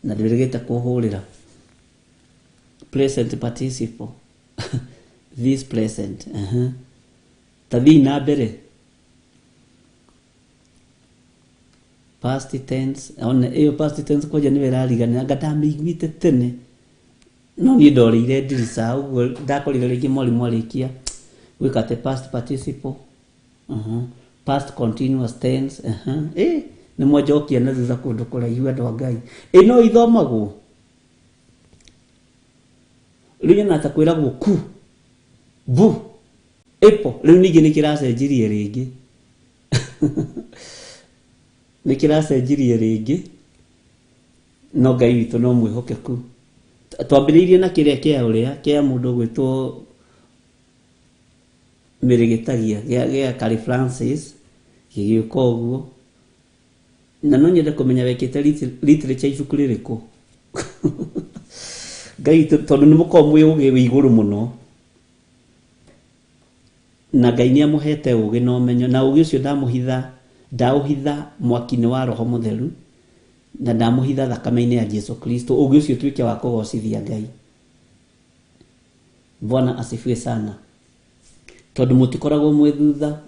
na ndirigite kuhurira present participle this present tathi na mbere past tense on past tense koja ni verarigana ngatamiguite tene no ni ndorire ndirisa uguo ndakorire ringi mwalimu arikia wikate past participle past continuous tense ni mwajokia na thutha kundu kuraihu andu a Ngai no ithomagwo riu na takwiragwo ku bu epo riu ningi ni kiracenjirie ringi nikiracenjirie ringi no Ngai witu no mwihokeku. Twambiriirie na kiria kia mundu gwitwo mirigitagia gia Kari Francis gigiuka uguo na no nyende kumenya wekite literature ibuku ririko ngai tondu ni mukomwe ugi wi iguru muno na ngai ni amuhete ugi no menyo na ugi ucio ndauhitha mwaki-ini wa roho mutheru na ndamuhitha thakame-ini ya Yesu Kristo ugi ucio tuike wa kugocithia ngai. Bwana asifiwe sana. Tondu mutikoragwo mwithutha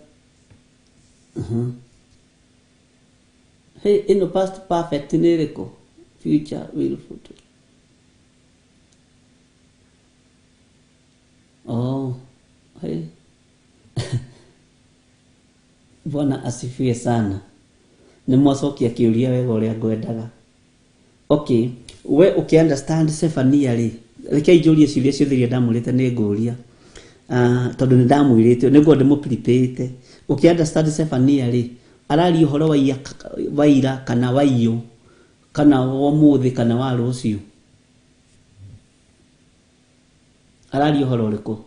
hey, ino past perfect ni riko future willful. Oh, hey. Bwana asifiwe sana. Ni mwacokia kiuria wega uria ngwendaga. Okay, we understand Sefania ri. Reke ijurie ciuria ciothe iria ndamurite ni nguria. Tondu ni ndamwirite niguo ndimu prepare. Understand Sefania ri. Arari uhoro wa ira kana wa iyo kana wa muthi kana wa rucio. Arari uhoro uriko.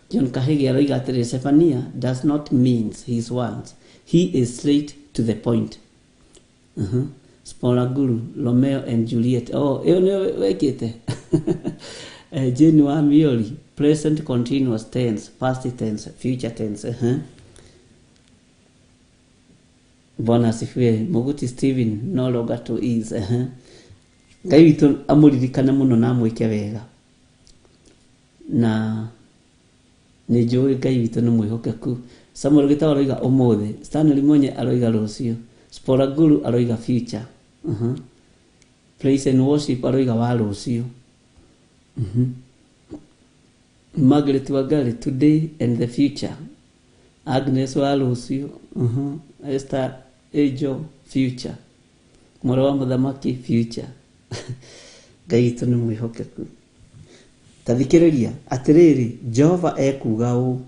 John Kahege aroiga atiri Sefania does not mince his words. He is straight to the point. Spolaguru, Romeo and Juliet. Oh, eo ni wekite. Jane wa Miori. Present continuous tense, past tense, future tense. Bwana asifiwe. Muguti Steven, no longer to is. Ngai witu amuririkana muno na amwike wega. Na ni njui Ngai witu ni mwihokeku. Samuel Gitau aroiga umuthi, Stanley Monye aroiga rucio, Spolaguru aroiga future. Praise and worship aroiga wa rucio. Margaret Wagari, today and the future. Agnes wa rucio. Esther Ejo, future. Mwana wa Muthamaki, future. Ngai witu ni mwihokeku. Tathikiriria atiriri Jehova ekuga u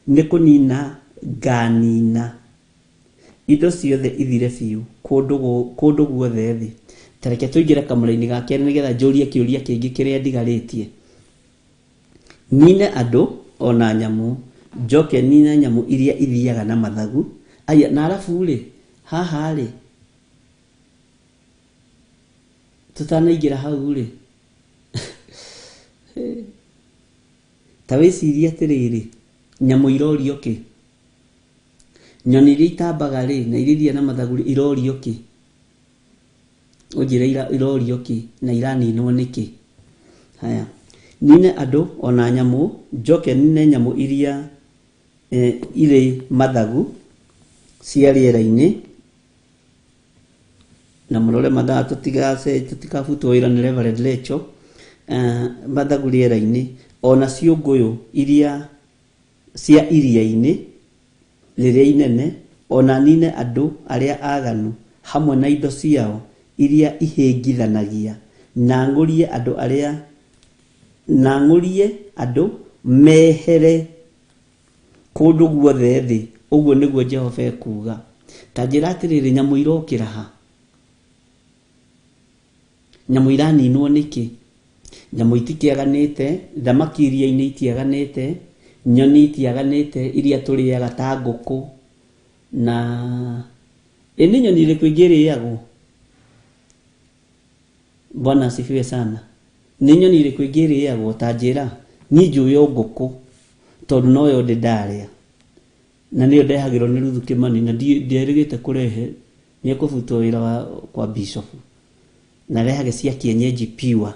ni kunina nganina indo ciothe ithire biu kundu guothe thi. Tareke tuingira kamuraini ga keri nigetha njurie kiuria kingi kiria ndigaritie. Nine andu ona nyamu njoke nina nyamu iria ithiaga na mathagu. Aya na arafu ri haha ri tutanaingira hau ri tawiciria atiriri nyamu irorio ki nyoni iria itambaga ri na iria na mathagu irorio ki ujire irorio ki na iraninwo niki. Haya nine andu ona nyamu njoke nine nyamu iria ire mathagu cia riera-ini na murore mathaa tutikabutwo wira ni Reverend Lecho. Mathagu riera-ini ona ciunguyu iria cia iria-ini riria inene ona nine andu aria aganu hamwe na indo ciao iria ihingithanagia na ngurie andu mehere kundu guothe thi. Uguo niguo Jehova ekuga. Ta njira atiriri nyamu irokira ha, nyamu iraninwo niki? Nyamu itikiaganite, thamaki iria-ini itiaganite, nyoni itiaganite iria turiaga ta nguku. Na ini nyoni iriku ingiriagwo? Bwana asifiwe sana. Ni nyoni iriku ingiriagwo? Ta njira ni njui nguku tondu noyo ndaria na niyo ndehagirwo ni Ruthu Kimani na ndierigite kurehe ni ekubutwo wira kwa bishop na rehage cia kienyeji piwa.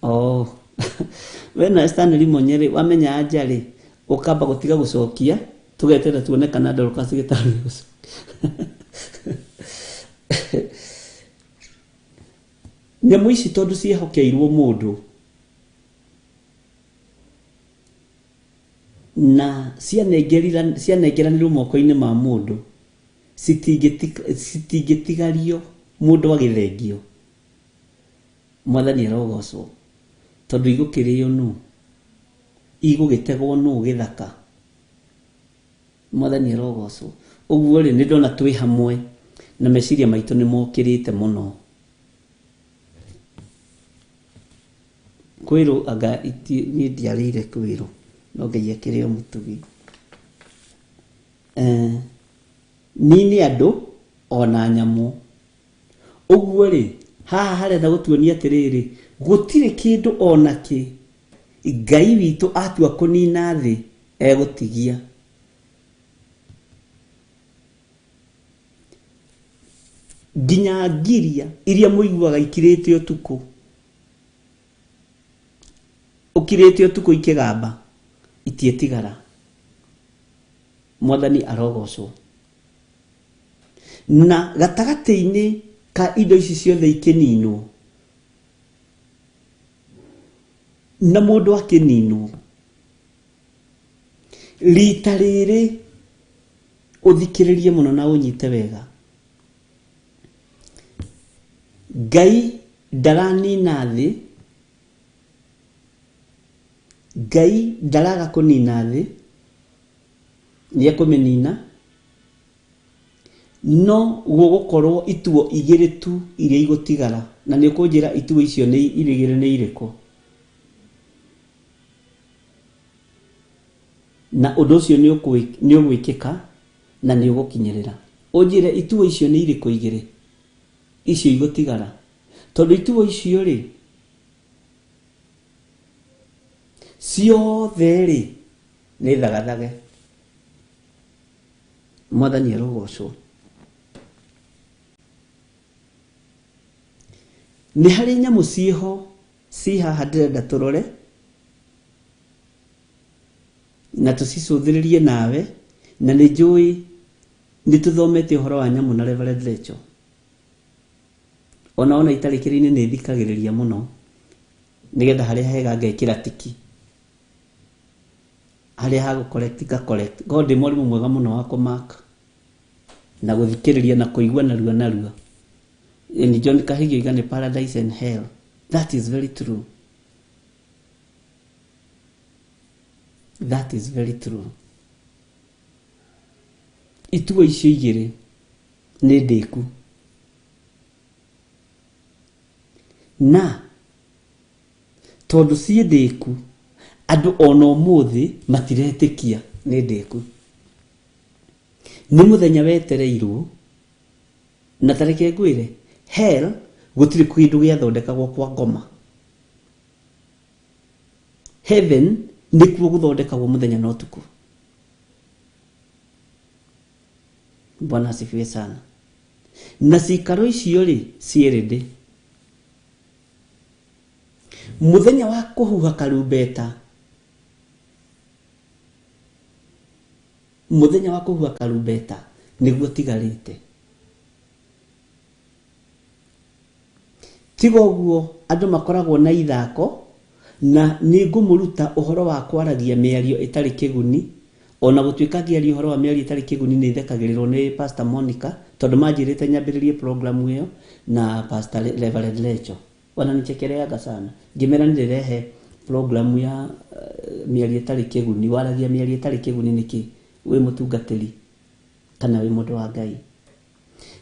Oh wena Stanley Monyeri wamenya aja ri ukamba gutiga gucokia tugetera tuone kana Dorcas Gitari nyamu ici tondu ciehokeirwo mundu na cianengeranirwo moko-ini ma mundu citingitigario mundu agithengio. Mwathani arogocwo tondu igukirio nu igugitegwo nu githaka. Mwathani arogocwo. Uguo ri ni ndona twi hamwe na meciria maitu ni mokirite muno. Kwiru aga ni ndiarire kwiru no ngai akĩrĩ o mũtugi. Nini andũ ona nyamũ. Ũguo rĩ, haha harenda gũtuonia atĩrĩrĩ, gũtirĩ kĩndũ ona kĩ Ngai witũ atua kũnina thĩ egũtigia. Nginya ngiria iria mũiguaga ikirĩte ũtukũ, ũkirĩte ũtukũ ikĩgamba, itietigara. Mwathani arogocwo. Na gatagatĩ-inĩ ka indo ici ciothe ikĩninwo, na mũndũ akĩninwo, rita rĩrĩ ũthikĩrĩrie mũno na ũnyite wega. Ngai ndaranina thĩ, Ngai ndaraga kũnina thĩ, nĩekũmĩnina, no gũgũkorwo ituo igĩrĩ tu iria igũtigara, na nĩũkũnjĩra ituo icio nĩ igĩrĩ nĩ irĩkũ. Na ũndũ ũcio nĩũgwĩkĩka na nĩũgũkinyĩrĩra. Ũnjĩre ituo icio nĩ irĩkũ igĩrĩ icio igũtigara, tondũ ituo icio rĩ ciothe rĩ nĩ thagathage. Mwathani arogocwo. Nĩ harĩ nyamũ ciĩho ci haha ndĩrenda tũrore na tũcicũthĩrĩrie nawe, na nĩ njũĩ nĩ tũthomete ũhoro wa nyamũ na Reverend Rachel. Ona itharĩkĩro-inĩ nĩ thikagĩrĩria mũno, nĩgetha harĩa hega ngekĩra tiki, harĩa ha gũcorrect correct. God nĩ mwarimũ mwega mũno wa kũmaka na gũthikĩrĩria na kũigua narua. And John Kahigio igane paradise and hell. That is very true. That is very true. Ituo icio igĩrĩ nĩ ndĩku. Na tondũ ciĩ ndĩku, andũ ona ũmũthĩ matiretĩkia nĩ ndĩku. Nĩ mũthenya wetereirwo, na tareke ngwĩre, hell gũtirĩ kĩndũ gĩathondekagwo kwa ngoma. Heaven nĩkuo gũthondekagwo mũthenya na ũtukũ. Bwana asifiwe sana. Na cikaro icio rĩ cierĩ ndĩ. Mũthenya wa kũhuha karumbeta, mũthenya wa kũhuha karumbeta nĩguo tigarĩte. Tiga ũguo andũ makoragwo na ithako, na nĩ ngũmũruta ũhoro wa kwaragia mĩario ĩtarĩ kĩguni, ona gũtuĩka ngĩaria ũhoro wa mĩario ĩtarĩ kĩguni nĩ thekagĩrĩrwo nĩ Pastor Monica, tondũ manjĩrĩte nyambĩrĩrie program ĩyo na Pastor Reverend Rachel. Ona nichekeleaga sana. Ngĩmera nĩndĩrehe program ya mĩario ĩtarĩ kĩguni. Waragia mĩario ĩtarĩ kĩguni nĩkĩ? Wĩ mũtungatĩri kana wĩ mũndũ wa Ngai.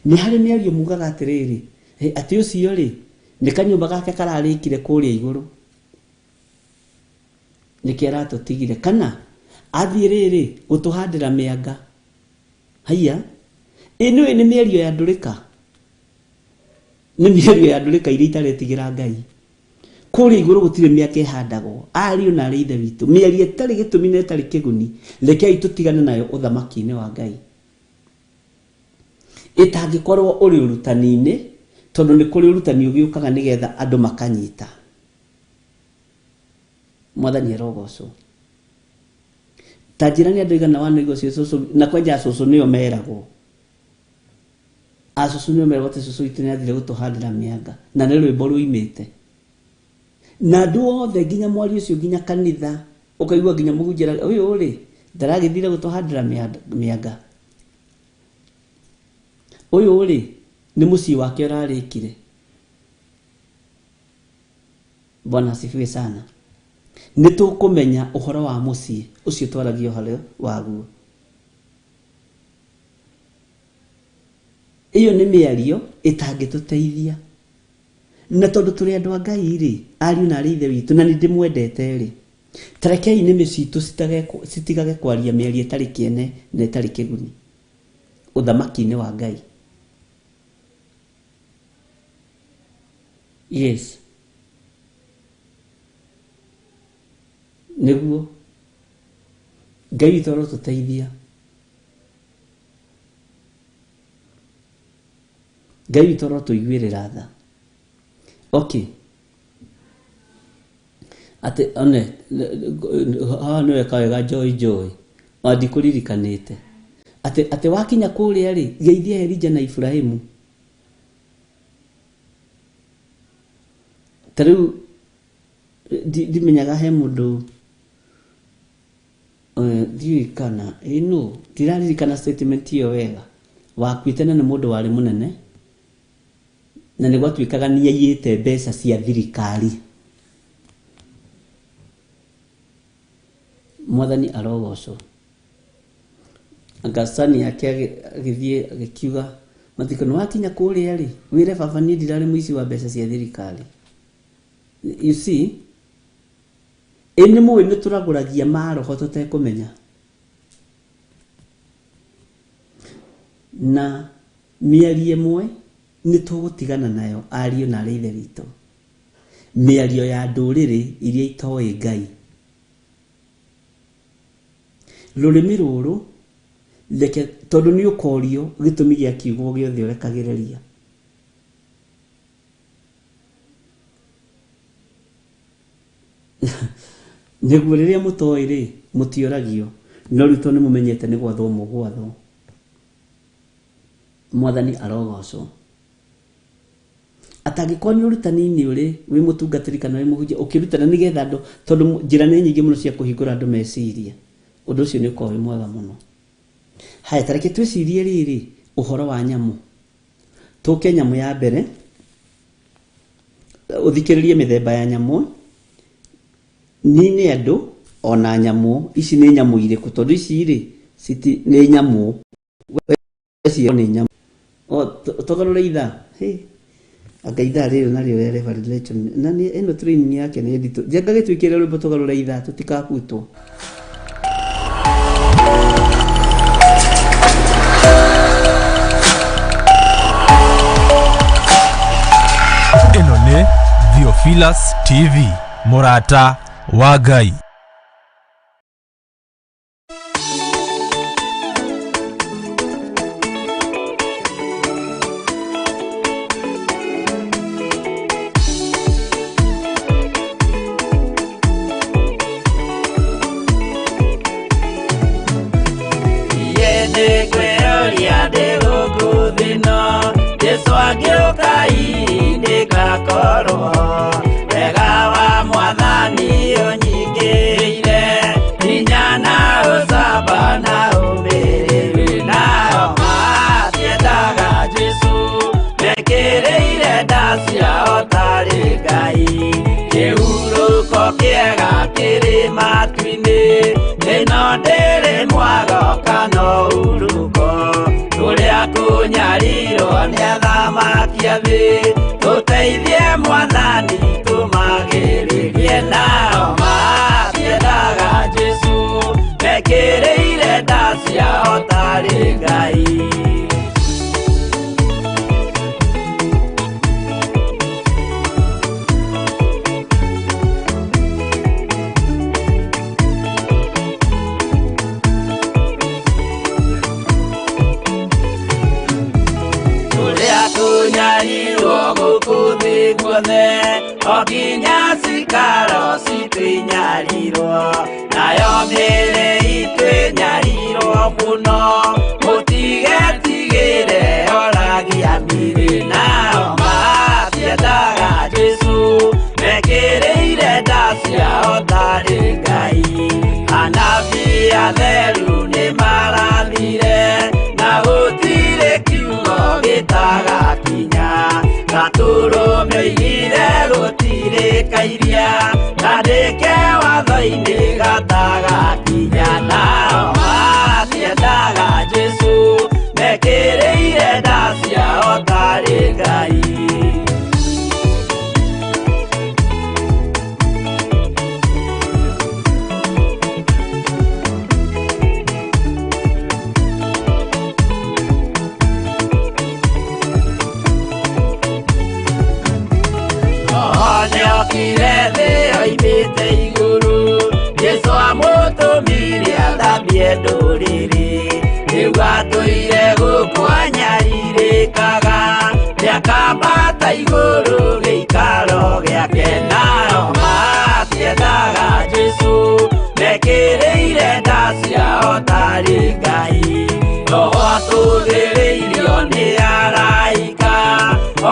Nĩ harĩ mĩario mugaga atĩrĩrĩ, atĩ ũcio rĩ nĩ kanyũmba gake kararĩkire kũrĩa igũrũ, nĩkĩ aratũtigire, kana athiĩ rĩrĩ gũtũhandĩra mĩanga. Haiya, ĩno nĩ mĩario ya ndũrĩka. Nĩ mĩario ya ndũrĩka iria itaretigĩra Ngai. Kũrĩa igũrũ gũtirĩ mĩanga ĩhandagwo. Ariũ na arĩ ithe witũ, mĩario ĩtarĩ gĩtũmi na ĩtarĩ kĩguni, rekei tũtigane nayo ũthamaki-inĩ wa Ngai. Ĩtangĩkorwo ũrĩ ũrutani-inĩ, tondũ nĩ kũrĩ ũrutani ũgĩũkaga nĩgetha andũ makanyita. Mwathani arogocwo. Ta njĩra nĩ andũ aigana wanaigua cũcũ, na kwanja cũcũ nĩo meragwo. Cũcũ nĩo meragwo atĩ cũcũ witũ nĩathire gũtũhandĩra mĩanga, na nĩ rwĩmbo rũimĩte. Na andũ othe nginya mwari ũcio nginya kanitha, ũkaigua nginya mũhunjia ũyũ rĩ ndaragĩthire gũtũhandĩra mĩanga. Ũyũ rĩ nĩ mũciĩ wake ũrarĩkire. Bwana asifiwe sana. Nĩ tũkũmenya ũhoro wa mũciĩ ũcio twaragia ũhoro waguo. Iyo nĩ mĩario ĩtangĩtũteithia. Na tondũ tũrĩ andũ a Ngai rĩ, ariũ na arĩ ithe witũ, na nĩ ndĩmwendete rĩ, Tarekei nĩmĩ citũ citigage kwaria mĩario ĩtarĩ kĩene na ĩtarĩ kĩguni ũthamaki-inĩ wa Ngai. Yes. Nĩguo Ngai witũ arotũteithia. Ngai witũ arotũiguĩrĩra tha. Okay. Ate one nĩwe kawega Joy ndikũririkanĩte ate wakinya kũrĩa rĩ geithia Elija na Ibrahimu. Tarĩu ndimenyaga he mũndũ ndiũikana ndiraririkana statement ĩyo wega wakuĩte na nĩ mũndũ warĩ mũnene na nĩ gwatuĩkaga nĩaiyĩte mbeca cia thirikari. Mwathani arogocwo. Agasani yake agithie akiuga mathiko nĩ wakinya kũrĩa rĩ wĩre baba niĩ ndirarĩ mũici wa mbeca cia thirikari. You see, ene mũĩ nĩ tũragũragia maroho tũtekũmenya. Na mĩario ĩmwe nĩ tũgũtigana nayo ariũ na arĩ ithe witũ. Mĩario ya ndũrĩrĩ iria itoĩ Ngai. Rũrĩmĩ rũrũ reke tondũ nĩ ũkorio gĩtũmi gĩa kiugo gĩothe ũrekagĩrĩria. Nĩguo rĩrĩa mũtoĩ rĩ mũtioragio no rĩu nĩ mũmenyete nĩ gwathwo mũgwathwo. Mwathani arogocwo. Atangĩkorwo nĩ ũrutani-inĩ ũrĩ wĩ mũtungatĩri kana wĩ mũhunjia ũkĩrutana nĩgetha andũ tondũ njĩra nĩ nyingĩ mũno cia kũhingũra andũ meciria. Ũndũ ũcio nĩ ũkorwo wĩ mwega mũno. Haya tareke twĩcirie rĩrĩ ũhoro wa nyamũ. Tũke nyamũ ya mbere ũthikĩrĩrie mĩthemba ya nyamũ. Nĩ andũ ona nyamũ ici nĩ nyamũ irĩkũ tondũ ici rĩ nĩ nyamũ ici nĩ nyamũ. Togarũre ithaa. Anga ithaa rĩrĩ narĩo rĩa revelation na ĩno training yake nĩ nditũ. Njenga gĩtwĩkĩre rwĩmbo togarũre ithaa tũtikabutwo. Ĩno nĩ Theophilus TV, mũrata wa Ngai. Tũteithie Mwathani tũmagĩrĩrie nao matiendaga Jesu mekĩrĩire nda ciao tarĩ Ngai. Okinya cikaro citwĩnyarirwo nayo mĩĩrĩ itwĩnyarirwo mũno mũtigetigĩre oragia mĩĩrĩ nao matiendaga Jesu mekĩrĩire nda ciao tarĩ Ngai. Anabii atheru nĩ marathire na gũtirĩ kiugo gĩtagakinya gatũrũme igire gũtirĩkairia ndandĩke watho-inĩ gatagakinya nao matiendaga umire thĩ oimĩte igũrũ. Jesũ amũtũmire athambie ndũrĩrĩ, rĩu atũire gũkũ anyarirĩkaga, nĩakambata igũrũ gĩikaro gĩake, nao matiendaga Jesũ mekĩrĩire nda ciao tarĩ Ngai. Roho acũthĩrĩirio nĩ araika,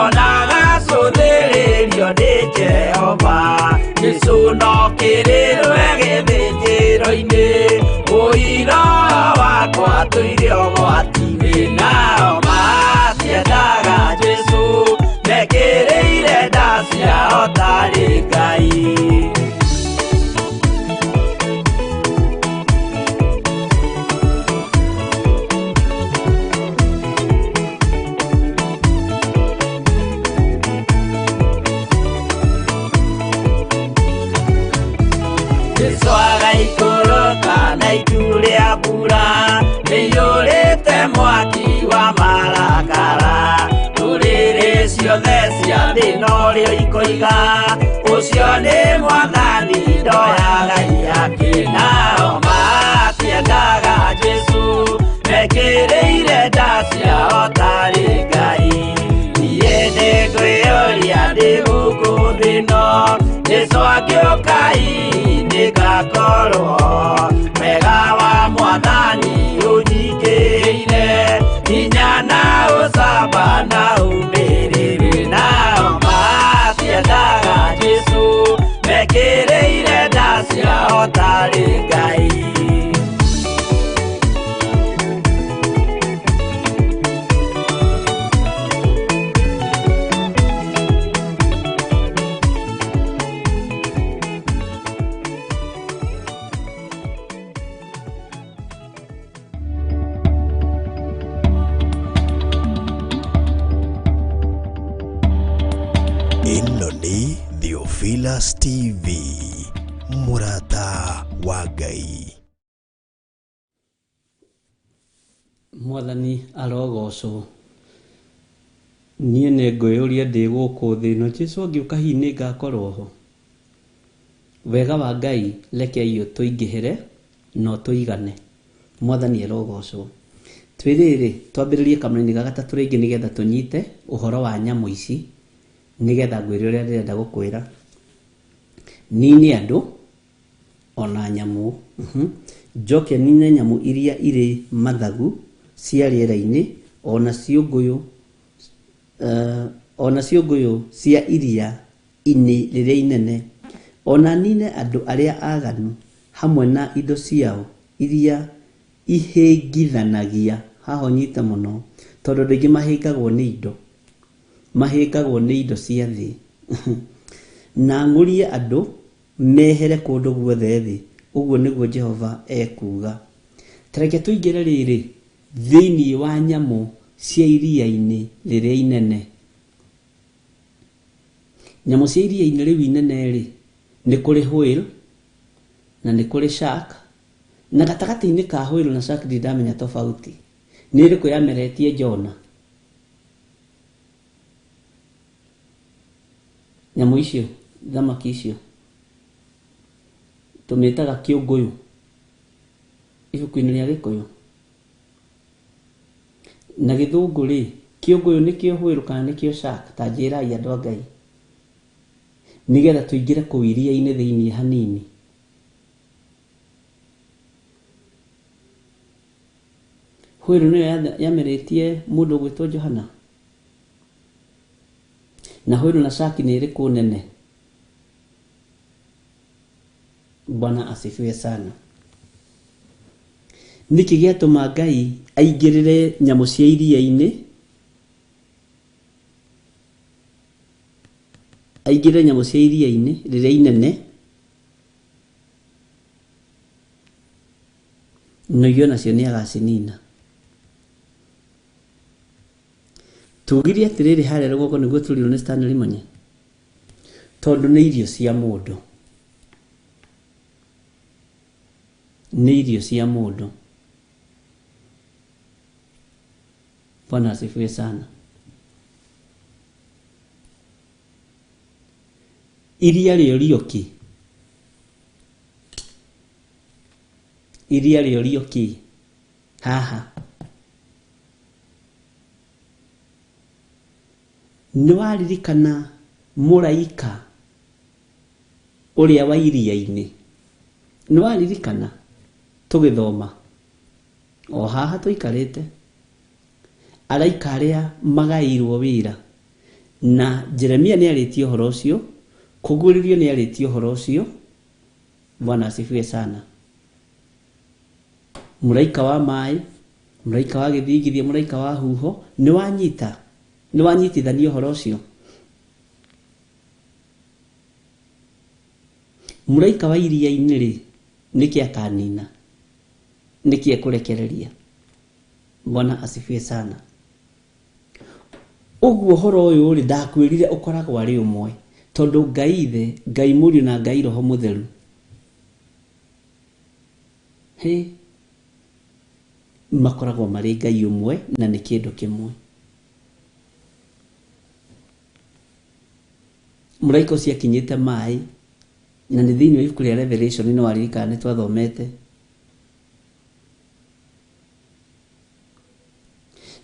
ona agacũthĩrĩrio nĩ Jehova. Jesũ no kĩrĩrwe gĩthĩnjĩro-inĩ, ũira wakwa tũire ũgwati-inĩ, nao matiendaga Jesũ mekĩrĩire nda ciao tarĩ Ngai. Jesũ agaikũrũka na itu rĩa mbura, rĩiyũrĩte mwaki wa marakara, ndũrĩrĩ ciothe cia thĩ norĩo ikoiga, ũcio nĩ Mwathani ndoya Ngai yake. Nao matiendaga Jesũ mekĩrĩire nda ciao tarĩ Ngai. Niĩ nĩngwĩyũria ndĩ gũkũ thĩ ĩno, Jesũ angĩũka nĩngakorwo wega wa Mwathani ũnyingĩrĩire, hinya na ũcamba na ũmĩrĩru, nao matiendaga Jesũ mekĩrĩire nda ciao tarĩ Ngai. Ĩno nĩ Theophilus TV, mũrata wa Ngai. Mwathani arogocwo. Niĩ nĩngwĩyũria ndĩ gũkũ thĩ ĩno, Jesũ angĩũka hihi nĩngakorwo ho. Wega wa Ngai rekei tũingĩhĩre no tũigane. Mwathani arogocwo. Twĩrĩrĩ twambĩrĩrie kamũira ga gatatũ rĩngĩ nĩgetha tũnyite ũhoro wa nyamũ ici, nĩgetha ngwĩre ũrĩa ndĩrenda gũkwĩra. Ni nĩ andũ ona nyamũ. Njoke nine nyamũ iria irĩ mathagu cia rĩera-inĩ, ona ciũngũyũ cia iria-inĩ rĩrĩa inene, ona nine andũ arĩa aganu hamwe na indo ciao iria ihĩngithanagia. Haha nyita mũno tondũ andũ aingĩ mahĩngagwo nĩ indo cia thĩ. Na ngũrie andũ mehere kũndũ guothe thĩ, ũguo nĩguo Jehova ekuga. Tareke tũingĩre rĩrĩ thĩinĩ wa nyamũ cia iria-inĩ rĩrĩa inene. Nyamũ cia iria-inĩ rĩu inene rĩ, nĩ kũrĩ whale na nĩ kũrĩ shark, na gatagatĩ-inĩ ka whale na shark ndamenya tofauti. Nĩ ĩrĩkũ yameretie Jona? Nyamũ icio, thamaki icio tũmĩtaga kĩũngũyũ ibuku-inĩ rĩa Gĩkũyũ. Na Gĩthũngũ rĩ, kĩũngũyũ nĩkĩo whale kana nĩkĩo shark? Ta njĩrai andũ a Ngai, nĩgetha tũingĩre kũu iria-inĩ thĩinĩ hanini. Whale nĩyo yameretie mũndũ gwĩtwo Johana? Na whale na shark nĩ ĩrĩkũ nene? Bwana asifiwe sana. Nĩkĩ gĩatũma Ngai aingĩrĩre nyamũ cia iria-inĩ, rĩrĩa inene, no irio nacio nĩ agacinina? Tugire atĩrĩrĩ harĩa rũgongo nĩguo tũrirwo nĩ Stanley Monye, tondũ nĩ irio cia mũndũ. Bwana asifiwe sana. iria rĩorioki haha nĩwaririkana mũraika ũrĩa wa iria-inĩ, nĩwaririkana tũgĩthoma o haha tũikarĩte, araika arĩa magaĩirwo wĩra, na Jeremia nĩarĩtie ũhoro ũcio, kũguũrĩrio nĩarĩtie ũhoro ũcio. Bwana asifiwe sana. Mũraika wa maĩ, mũraika wa gĩthingithia, mũraika wa huho, nĩwanyitithania ũhoro ũcio. Mũraika wa iria-inĩ rĩ, nĩkĩ akanina, nĩkĩ ekũrekereria. Bwana asifiwe sana. Ũguo ũhoro ũyũ rĩ, ndakwĩrire ũkoragwo arĩ ũmwe, tondũ Ngai Ithe, Ngai Mũriũ na Ngai Roho Mũtheru makoragwo marĩ Ngai ũmwe na nĩ kĩndũ kĩmwe. Mũraika ũcio akinyĩte maĩ, na nĩ thĩinĩ wa ibuku rĩa Revelation nĩ waririkana nĩ twathomete,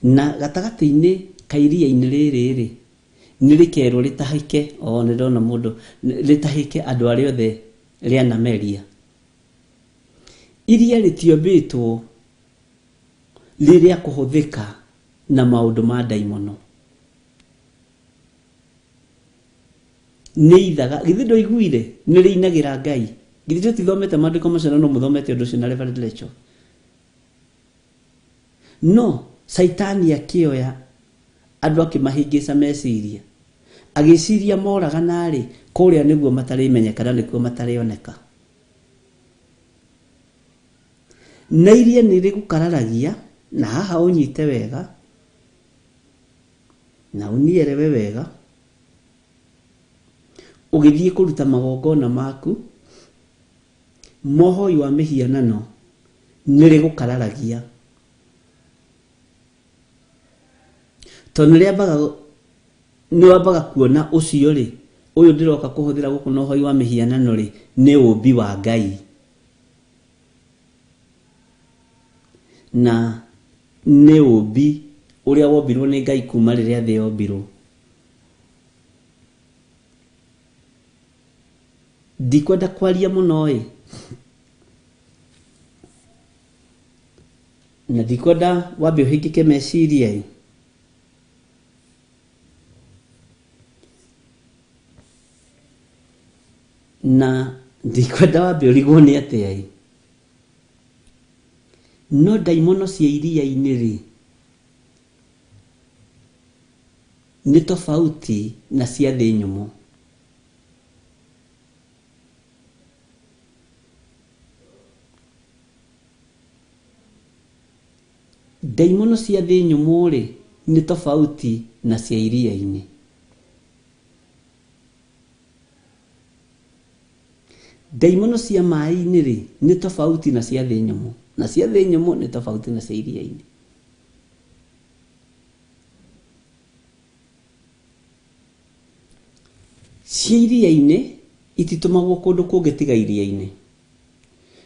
na gatagatĩ-inĩ ka iria-inĩ rĩrĩ rĩ, nĩ rĩkerwo rĩtahĩke, nĩ ndona mũndũ rĩtahĩke andũ arĩa othe rĩanameria. Iria rĩtiombĩtwo rĩrĩa kũhũthĩka na maũndũ ma ndaimono. Nĩ ithaga, githĩ ndũiguire nĩ rĩinagĩra Ngai? Githĩ tũtithomete maandĩko macio, no mũthomete ũndũ ũcio na Reverend Lecho? No, Saitani akĩoya andũ akĩmahĩngĩca meciria, agĩciria moragana rĩ, kũrĩa nĩguo matarĩmenyeka na nĩkuo matarĩoneka. Na iria nĩ rĩgũkararagia, na haha ũnyite wega na ũnielewe wega, ũgĩthiĩ kũruta magongona maku, mohoi wa mĩhianano nĩ rĩgũkararagia. Tondũ nĩwambaga kuona ũcio rĩ, ũyũ ndĩroka kũhũthĩra gũkũ na ũhoi wa mĩhianano rĩ, nĩ ũmbi wa Ngai, na nĩ ũmbi ũrĩa wombirwo nĩ Ngai kuma rĩrĩa thĩ yombirwo. Ndikwenda kwaria mũno na ndikwenda wambe ũhingĩke meciria na ndikwenda wambe ũrigwo nĩ atĩa no ndaimono cia iria-inĩ rĩ, nĩ tofauti na cia thĩ nyũmũ. Ndaimono cia thĩ nyũmũ rĩ, nĩ tofauti na cia iria-inĩ. Ndaimono cia maĩ-inĩ rĩ, nĩ tofauti na cia thĩ nyũmũ, na cia thĩ nyũmũ nĩ tofauti na cia iria-inĩ. Cia iria-inĩ ititũmagwo kũndũ kũngĩ tiga iria-inĩ.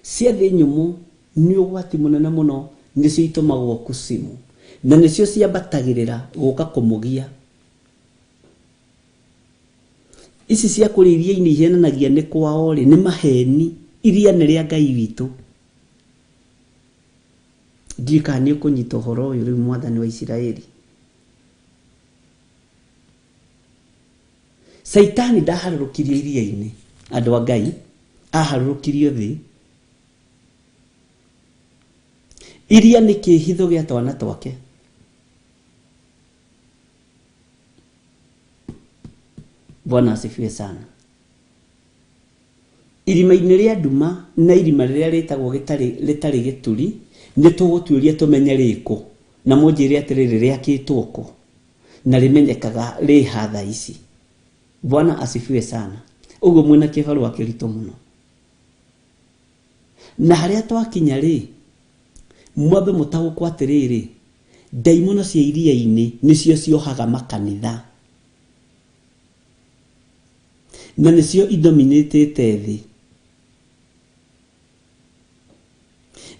Cia thĩ nyũmũ nĩ ũgwati mũnene mũno, nĩcio itũmagwo kusimu, na nĩcio ciambatagĩrĩra gũka kũmũgia. Ici cia kũrĩa iria-inĩ ihenanagia nĩ kwao rĩ, nĩ maheni. Iria nĩ rĩa Ngai witũ. Ndiũĩ kana nĩ ũkũnyita ũhoro ũyũ rĩu, Mwathani wa Isiraeli. Saitani ndaharũrũkirio iria-inĩ, andũ a Ngai aharũrũkirio thĩ. Iria nĩ kĩhitho gĩa twana twake. Bwana asifiwe sana. Irima-inĩ rĩa nduma na irima rĩrĩa rĩtagwo rĩtarĩ gĩturi, nĩ tũgũtuĩria tũmenye rĩkũ, na mũnjĩre atĩrĩrĩ rĩakĩtwo kũ, na rĩmenyekaga rĩ hatha ici. Bwana asifiwe sana. Ũguo mwĩna kĩbarũa kĩritũ mũno. Na harĩa twakinya rĩ, mwambe mũtaũkwo atĩrĩrĩ, ndaimono cia iria-inĩ nĩcio ciohaga makanitha. na nicio idominatete thi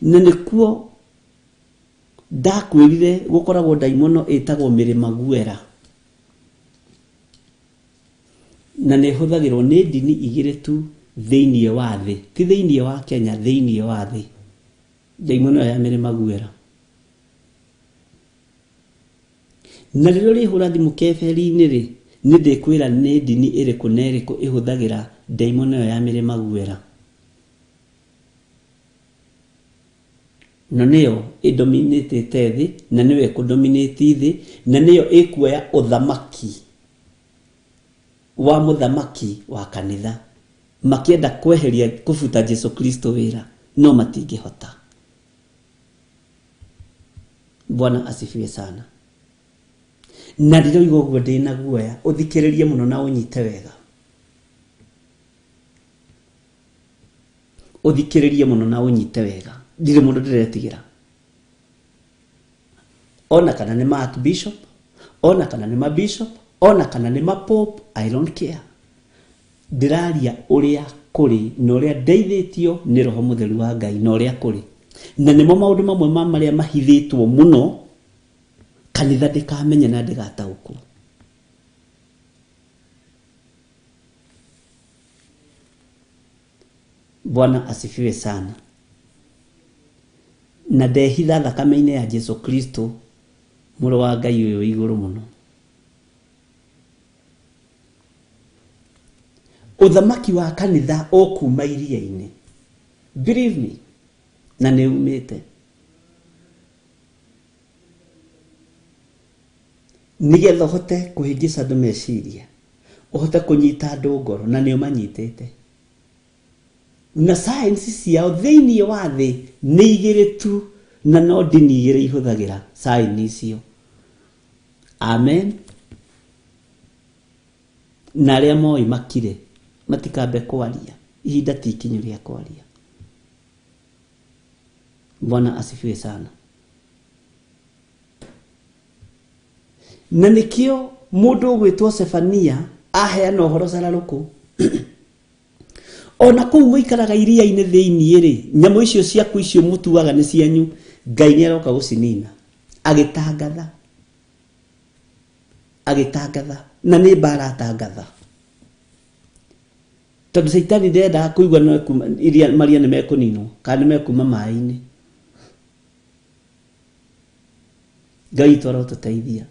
na nikuo ndakwirire gukoragwo daimono etagwo Mirima Guera na ne huthagirwo ni ndini igire tu thiini wa thi ti thiini wa Kenya thiini wa thi daimono ya Mirima Guera na rĩrĩa rĩhũra thimũ keberi-inĩ rĩ nĩ ndĩkwĩra nĩ ndini ĩrĩkũ na ĩrĩkũ ĩhũthagĩra daimono ya Mirima Guera na nĩyo ĩdominatĩte thĩ na nĩyo ĩkũdominate thĩ na nĩyo ĩkuoya ũthamaki wa mũthamaki wa kanitha makĩenda kweheria kũbuta Jesu Kristo wĩra no matingĩhota. Bwana asifiwe sana. Na rĩrĩa ũigua ũguo ndĩna guoya ũthikĩrĩrie mũno na ũnyite wega. Ũthikĩrĩrie mũno na ũnyite wega. Ndirĩ mũndũ ndĩretigĩra. Ona kana nĩ ma archbishop, ona kana nĩ ma bishop, ona kana nĩ ma pope, I don't care. Ndĩraria ũrĩa kũrĩ na ũrĩa ndeithĩtio nĩ Roho Mũtheru wa Ngai na ũrĩa kũrĩ. Na nĩmo maũndũ mamwe marĩa mahithĩtwo mũno kanitha ndĩkamenya na ndĩgataũkwo. Bwana asifiwe sana. Na ndehitha thakame-inĩ ya Jesu Kristo mũrũ wa Ngai ũyũ igũrũ mũno. Ũthamaki wa kanitha okuma iria-inĩ. Believe me. Na nĩ umĩte. Nigetha ũhote kũhĩngĩca andũ meciria. Ũhote kũnyita andũ ngoro na nĩo manyitĩte. Na science ciao thĩinĩ wa thĩ nĩ igĩrĩ tu na no ndini igĩrĩ ihũthagĩra science icio. Amen. Na arĩa moĩ makire matikambe kwaria ihinda ti ikinyu rĩa kwaria. Bwana asifiwe sana. Na nikio mũndũ ũgwĩtwo Sefania aheana ũhoro cararũkũ. Ona kũu mũikaraga iria-inĩ thĩinĩ rĩ nyamũ icio ciaku icio mũtuaga nĩ cianyu Ngai nĩ aroka gũcinina agĩtangatha na nĩ mbara atangatha tondũ Saitani ndenda kũigua no iria maria nĩ mekũninwo kana nĩ mekuma maĩ-inĩ. Ngai toro tũteithia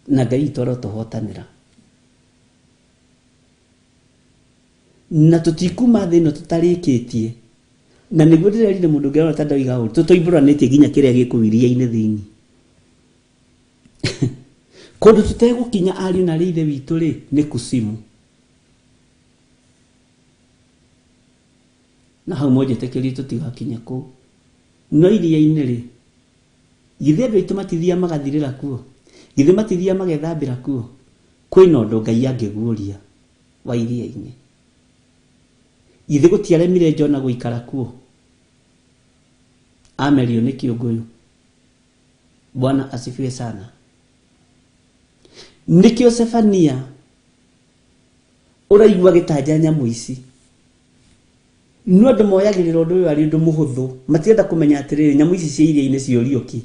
na Ngai toro tũhotanĩra na tũtikuma thĩ ĩno tũtarĩkĩtie na nĩguo ndĩrerire mũndũ ũngĩ ona tandoiga ũũ tũtoimbũranĩtie nginya kĩrĩa gĩkũ iria-inĩ thĩinĩ kũndũ tũtegũkinya ariũ na ithe witũ rĩ nĩ kusimu na hau mwenjĩtĩkĩrie tũtigakinya kũu no iria-inĩ rĩ githĩ andũ aitũ matithia magathirĩra kuo githĩ matithia magethambĩra kuo kwĩna ũndũ Ngai angĩguũria wa iria-inĩ githĩ gũtiaremire Jona gũikara kuo amerio nĩ kĩũngũyũ. Bwana asifiwe sana. Nikio Sefania ũraigua gĩtanja nyamũ ici no andũ moyagĩrĩra ũndũ ũyũ arĩ ũndũ mũhũthũ matienda kũmenya atĩrĩrĩ nyamũ ici cia iria-inĩ ciũrio ki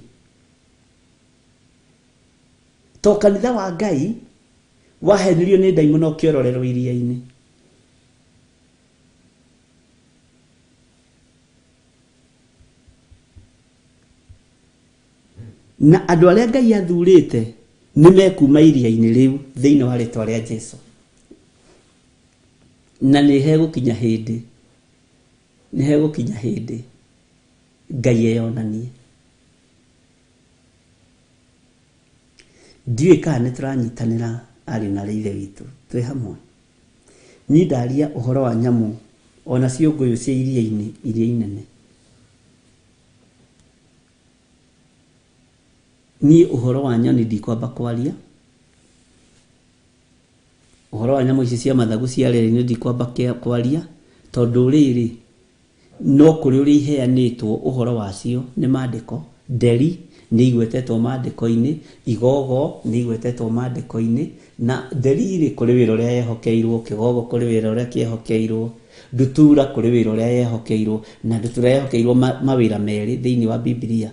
to kanitha wa Ngai wahenirio nĩ daimono kĩororero iria-inĩ. Na andũ arĩa Ngai athurĩte nĩ mekuma iria-inĩ rĩu thĩinĩ wa rĩtwa rĩa Jesũ na nĩ hegũkinya hĩndĩ Ngai eyonanie. Ndiũĩ kana nĩ tũranyitanĩra arĩ na ithe witũ twĩ hamwe. Niĩ ndaria ũhoro wa nyamũ ona ciũngũyũ cia iria-inĩ iria inene. Niĩ ũhoro wa nyoni ndikwamba kwaria. Ũhoro wa nyamũ ici cia mathagu cia rĩera-inĩ ndikwamba kwaria tondũ rĩrĩ no kũrĩ ũrĩa iheanĩtwo ũhoro wacio nĩ maandĩko nderi nĩ igwetetwo maandĩko-inĩ, igogo nĩ igwetetwo maandĩko-inĩ, na theriri kũrĩ wĩra ũrĩa yehokeirwo, kĩgogo kũrĩ wĩra ũrĩa kĩehokeirwo, ndutura kũrĩ wĩra ũrĩa yehokeirwo, na ndutura yehokeirwo mawĩra merĩ thĩinĩ wa Biblia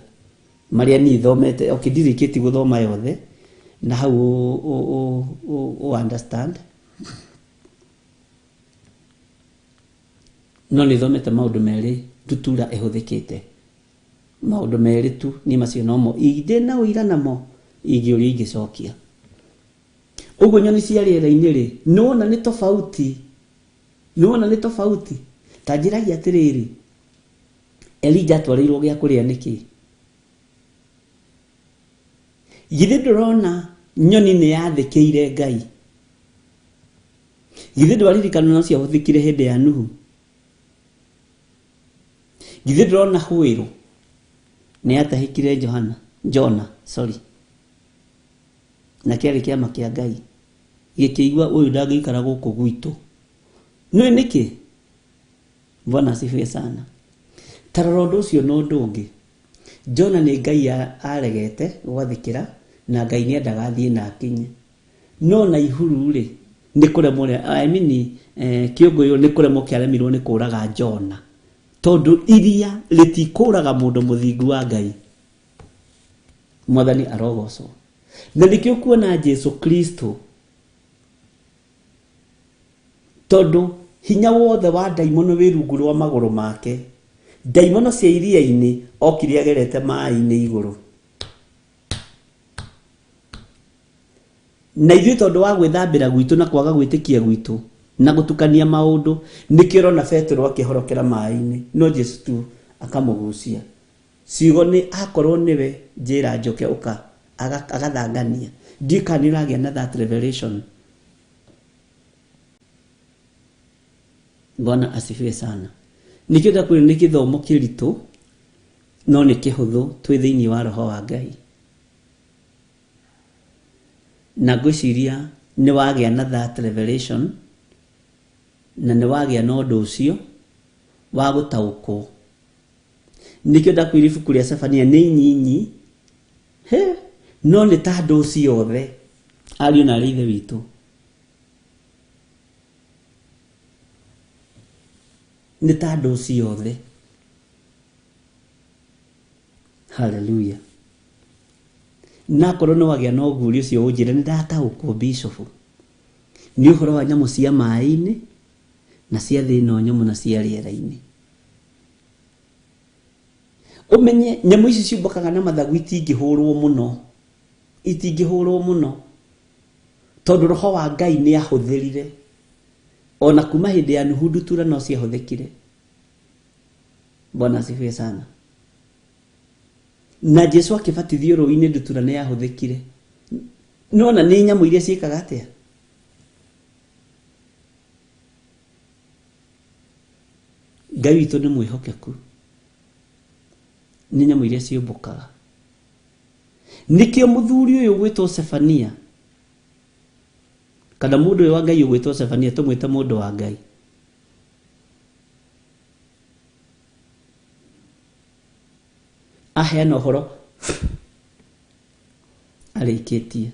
marĩa niĩ thomete, ndirĩkĩtie gũthoma yothe, na hau understand. No nĩ thomete maũndũ merĩ ndutura ĩhũthĩkĩte, maũndũ merĩ tu, nĩ macio nomo ĩndĩ na ũira namo ingĩũria ingĩcokia. Ũguo nyoni cia rĩera-inĩ rĩ, nĩwona nĩ tofauti, nĩwona nĩ tofauti. Ta njĩragia atĩrĩrĩ, Elija atwarĩirwo gĩa kũrĩa nĩkĩ? Githĩ ndũrona nyoni nĩ yathĩkĩire Ngai? Githĩ ndwaririkana no ciahũthĩkire hĩndĩ ya Nuhu? Githĩ ndũrona hũĩro nĩ yatahĩkire Jona, na kĩarĩ kĩama kĩa Ngai gĩkĩigua ũyũ ndangĩikara gũkũ gwitũ. Nĩ nĩkĩ? Bwana asifiwe sana. Tarora ũndũ ũcio na ũndũ ũngĩ, Jona nĩ Ngai aregete gwathĩkĩra, na Ngai nĩ endaga athiĩ na akinye. No na ihuru rĩ, nĩ kũremwo, kĩũngũyũ nĩ kũremwo kĩaremirwo nĩ kũraga Jona, tondũ iria rĩtikũraga mũndũ mũthingu wa Ngai. Mwathani arogocwo. Na nĩkĩo kuona Jesu Kristo, tondũ hinya wothe wa ndaimono wĩ rungu rwa magũrũ make, ndaimono cia iria-inĩ okire agerete maaĩ-inĩ igũrũ. Na ithuĩ tondũ wa gwĩthambĩra gwitũ na kwaga gwĩtĩkia gwitũ na gũtukania maũndũ, nĩkĩo ũrona Petero akĩhorokera maaĩ-inĩ, no Jesu tu akamũgucia. Ciugo nĩ akorwo nĩwe njĩra njoke ũka agathangania. Ndika nĩ ũragĩa na that revelation. Bwana asifiwe sana. Nĩkĩo ndakwĩra nĩ gĩthomo kĩritũ, no nĩ kĩhũthũ twĩ thĩinĩ wa roho wa Ngai. Na ngwĩciria nĩ wagĩa na that revelation, na nĩ wagĩa na ũndũ ũcio wa gũtaũkwo. Nĩkĩo ndakwĩra ibuku rĩa Sefania nĩ inyinyi, no nĩ ta andũ ciothe, ariũ na arĩ ithe witũ. Nĩ ta andũ ciothe. Hallelujah. Na korwo no wagĩa na ũguũrio ũcio ũnjĩre nĩ ndataũkwo bishop, nĩ ũhoro wa nyamũ cia maaĩ-inĩ na cia thĩ ĩno nyamũ na cia rĩera-inĩ. Ũmenye nyamũ ici ciumbũkaga na mathagu itingĩhũrwo mũno, itingĩhũrwo mũno, tondũ roho wa Ngai nĩ ahũthĩrire. Ona kuma hĩndĩ ya Nuhu ndutura no ciahũthĩkire. Bwana asifiwe sana. Na Jesu akĩbatithio rũĩ-inĩ ndutura nĩ yahũthĩkire. Nona nĩ nyamũ iria ciĩkaga atĩa? Ngai witũ nĩ mwĩhokeku. Nĩ nyamũ iria ciũmbũkaga. Nĩkĩo mũthuri ũyũ gwĩtwo Sefania, kana mũndũ ũyũ wa Ngai ũgwĩtwo Sefania, tũmwĩte mũndũ wa Ngai. Aheana ũhoro arĩkĩtie.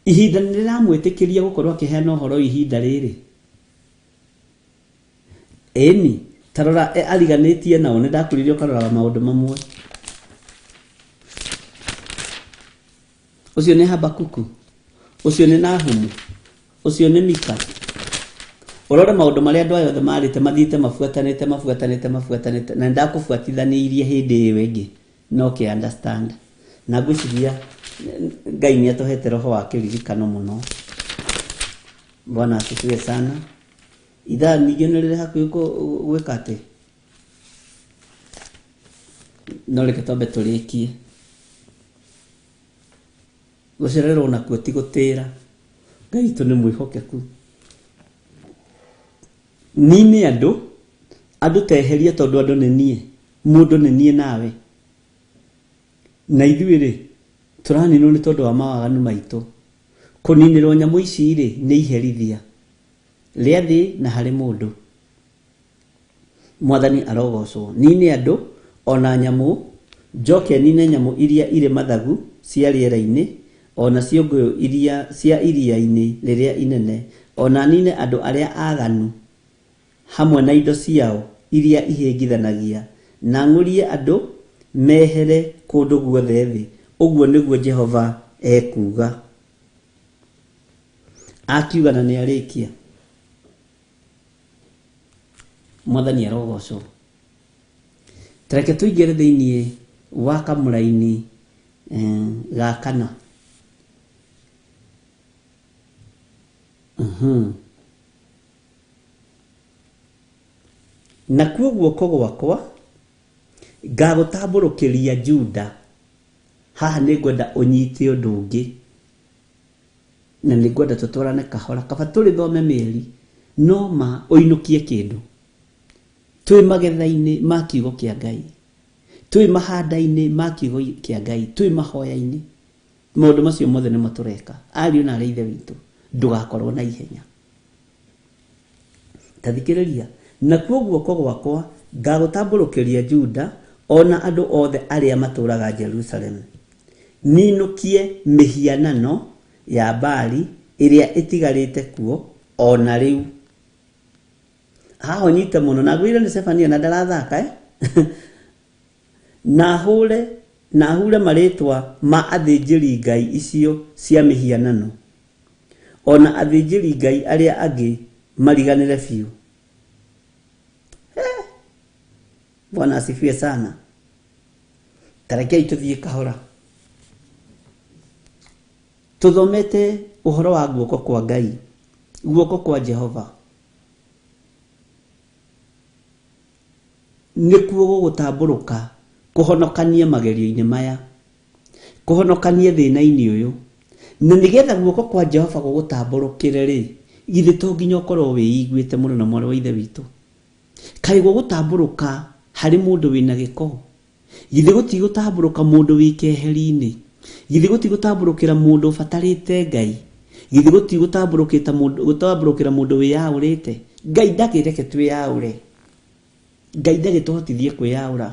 Ihinda nĩ rĩramwĩtĩkĩria gũkorwo akĩheana ũhoro ihinda rĩrĩ. Ĩni, tarora ariganĩtie nao, nĩ ndakũririe ũkaroraga maũndũ mamwe. Ũcio nĩ Habakuku, ũcio nĩ Nahumu, ũcio nĩ Mika. Ũrore maũndũ marĩa andũ ayothe marĩte mathiĩte mabuatanĩte, na ndakũbuatithanĩirie hĩndĩ ĩyo ĩngĩ, no kĩ understand. Na ngwĩciria Ngai nĩ atũhete roho wa kĩririkano mũno. Bwana asifiwe sana. Ithaa ningĩ nĩ rĩrĩ hakuhĩ gwĩka atĩ, no reke twambe tũrĩkie. Gũcererwo nakuo ti gũtĩra. Ngai witũ nĩ mwĩhokeku. Ni nĩ andũ teheria tondũ andũ nĩ niĩ, mũndũ nĩ niĩ nawe. Na ithuĩ rĩ, tũraninwo nĩ tondũ wa mawaganu maitũ. Kũninĩrwo nyamũ ici rĩ nĩ iherithia rĩa thĩ na harĩ mũndũ. Mwathani arogocwo. Ni nĩ andũ ona nyamu njoke nine nyamu iria ire mathagu cia rĩera-inĩ ona ciũngũyũ iria cia iria-inĩ rĩrĩa inene ona nine andũ arĩa aganu hamwe na indo ciao iria ihĩngithanagia na ngũrie andũ mehere kũndũ guothe thĩ. Ũguo nĩguo Jehova ekuga. Akiuga na nĩarĩkia. Mwathani arogocwo. Tareke tũingĩre thĩinĩ wa kamũra-inĩ ga kana. Nakuo guoko gwakwa ngagũtambũrũkĩria Juda. Haha nĩngwenda ũnyite ũndũ ũngĩ na nĩngwenda tũtwarane kahora. Kaba tũrĩthome mĩeri no ma ũinũkie kĩndũ. Twĩ magetha-inĩ ma kiugo kĩa Ngai, twĩ mahanda-inĩ ma kiugo kĩa Ngai, twĩ mahoya-inĩ. Maũndũ macio mothe nĩ matũreka. Ariũ na arĩa ithe witũ, ndũgakorwo na ihenya. Tathikĩrĩria. Nakuo guoko gwakwa ngagũtambũrũkĩria Juda ona andũ othe arĩa matũũraga Jerusalemu. Ninũkie mĩhianano ya Baali ĩrĩa ĩtigarĩte kuo ona rĩu. Haha nyita mũno na gwĩra nĩ Sefania na ndarathaka na hure marĩtwa ma athĩnjĩri Ngai icio cia mĩhianano ona athĩnjĩri Ngai arĩa angĩ mariganĩre biũ. Bwana asifiwe sana. Tarekei tũthiĩ kahora. Tũthomete ũhoro wa guoko kwa Ngai, guoko kwa Jehova. Nĩkuo gũgũtambũrũka kũhonokania magerio-inĩ maya, kũhonokania thĩna-inĩ ũyũ. Na nĩgetha guoko kwa Jehova gũgũtambũrũkĩre rĩ, githĩ to nginya ũkorwo wĩiguĩte mũno na mwarĩ wa ithe witũ. Kaĩ gũgũtambũrũka harĩ mũndũ wĩna gĩko? Githĩ gũtigũtambũrũka mũndũ wĩ keheri-inĩ? Githĩ gũtigũtambũrũkĩra mũndũ ũbatarĩte Ngai? Githĩ gũtigũtambũrũkĩra mũndũ wĩyaũrĩte? Ngai ndagĩreke twĩyaũre. Ngai ndagĩtũhotithie kwĩyaũra.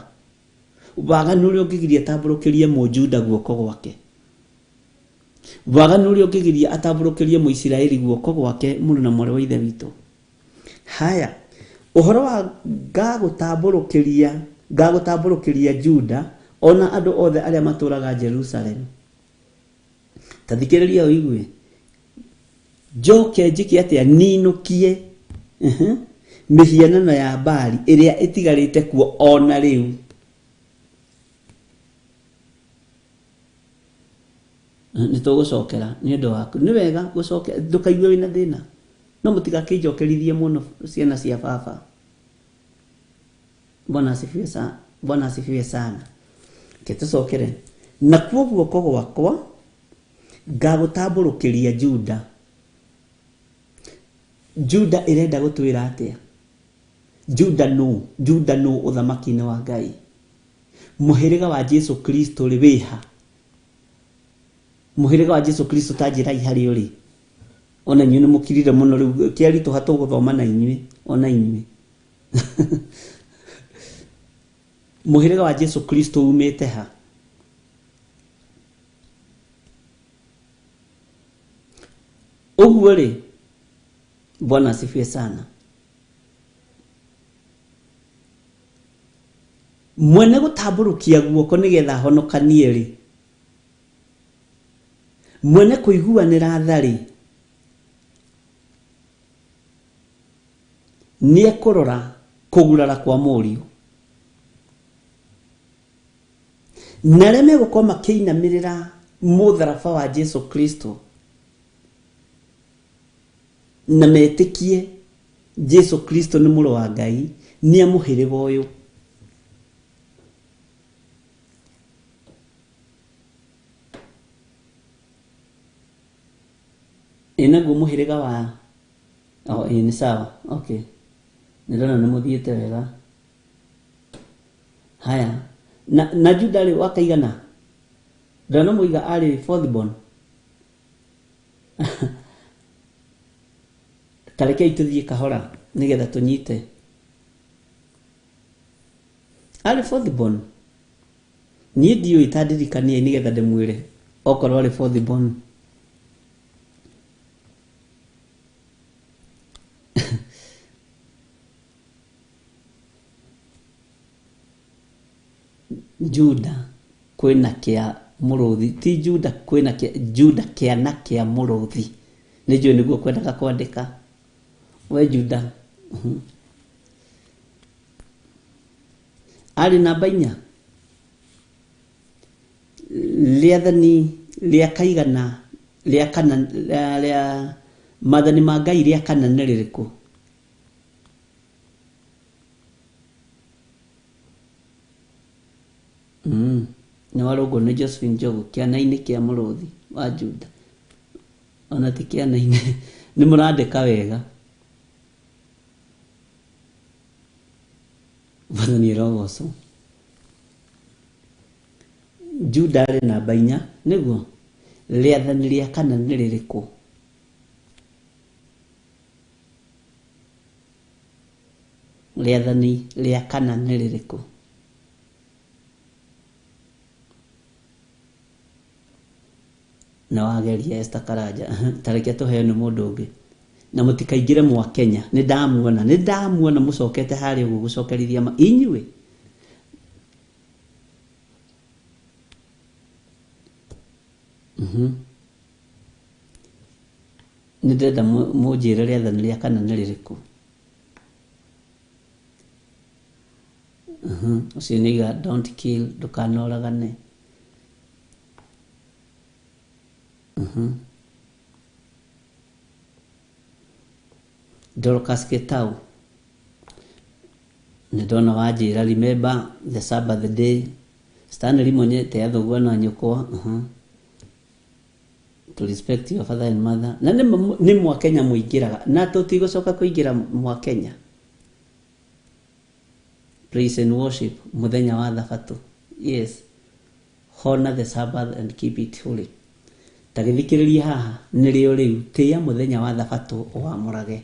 Waganu ũrĩa ũngĩgiria atambũrũkĩrie Mũjuda guoko gwake. Waganu ũrĩa ũngĩgiria atambũrũkĩrie Mũisiraeli guoko gwake mũno na mwarĩ wa ithe witũ. Haya, ũhoro wa ngagũtambũrũkĩria Juda ona andũ othe arĩa matũũraga Jerusalemu. Tathikĩrĩria ũigue. Njoke njĩke atĩa? Ninũkie mĩhianano ya Baali ĩrĩa ĩtigarĩte kuo ona rĩu. Nĩtũgũcokera nĩ ũndũ waku. Nĩ wega gũcokera, ndũkaigue wĩna thĩna. No mũtigakĩnjokerithie mũno ciana cia baba. Bwana asifiwe sana. Tũcokere. Nakuo guoko gwakwa ngagũtambũrũkĩria Juda. Juda ĩrenda gũtwĩra atĩa? Juda nũ ũthamaki-inĩ wa Ngai. Mũhĩrĩga wa Jesu Kristo rĩ wĩha. Mũhĩrĩga wa Jesu Kristo ta njĩra harĩ ũrĩ. Ona inyuĩ nĩ mũkirire mũno rĩu kĩaritũha tũgũthoma na inyuĩ ona inyuĩ. Mũhĩrĩga wa Jesu Kristo umĩte ha? Ũguo rĩ, Bwana asifiwe sana. Mwene gũtambũrũkia guoko nĩgetha honokanie rĩ, mwene kũiguanĩra tha rĩ, nĩekũrora kũgurara kwa mũriũ. Na arĩa megũkorwo makĩinamĩrĩra mũtharaba wa Jesu Kristo na metĩkie Jesu Kristo nĩ mũrũ wa Ngai, nĩ mũhĩrĩga ũyũ. Enaguo mũhĩrĩga wa nĩ sawa. Okay. Nĩndona nĩ mũthiĩte wega. Haya. Na Juda rĩ wakaigana? Ndona mũiga arĩ fourth born. Tarekei tũthiĩ kahora nĩgetha tũnyite. Arĩ fourth born. Niĩ ndiũĩ itandirikanie nĩgetha ndĩmwĩre okorwo arĩ fourth born. Juda kwĩna kĩa mũrũthi, ti Juda kwĩna kĩa, Juda kĩana kĩa mũrũthi. Nĩnjũĩ nĩguo kwendaga kwandĩka. We Juda. Arĩ namba 4. Rĩathani rĩa kaigana rĩa kana rĩa mathani ma Ngai rĩa kana nĩ rĩrĩkũ? Nĩ warũngwo nĩ Josephine Njogu, kĩana-inĩ kĩa mũrũthi wa Juda. Ona ti kĩana-inĩ. Nĩ mũrandĩka wega. Wathani rogocwo. Juda arĩ namba 4 nĩguo. Rĩathani rĩa kana nĩ rĩrĩkũ? Rĩathani rĩa kana nĩ rĩrĩkũ? Na wageria Esther Karanja. Tareke tũheo nĩ mũndũ ũngĩ. Na mũtikaingĩre mwa Kenya. Nĩ ndamuona mũcokete harĩa ũguo gũcokerithia inyuĩ. Nĩ ndenda mũnjĩre rĩathani rĩa kana nĩ rĩrĩkũ? Ũcio nĩiga don't kill, ndũkanoragane. Dorcas Ketau. Nĩndona wanjĩra remember the Sabbath day. Stanley Monyete athogwa na nyũkwa. To respect your father and mother. Na nĩ mwa Kenya mũingĩraga. Na tũtigũcoka kũingĩra mwa Kenya. Praise and worship mũthenya wa Thabatũ. Yes. Honor the Sabbath and keep it holy. Tagĩthikĩrĩria haha nĩrĩo rĩu tĩa mũthenya wa Thabatũ ũwamũrage.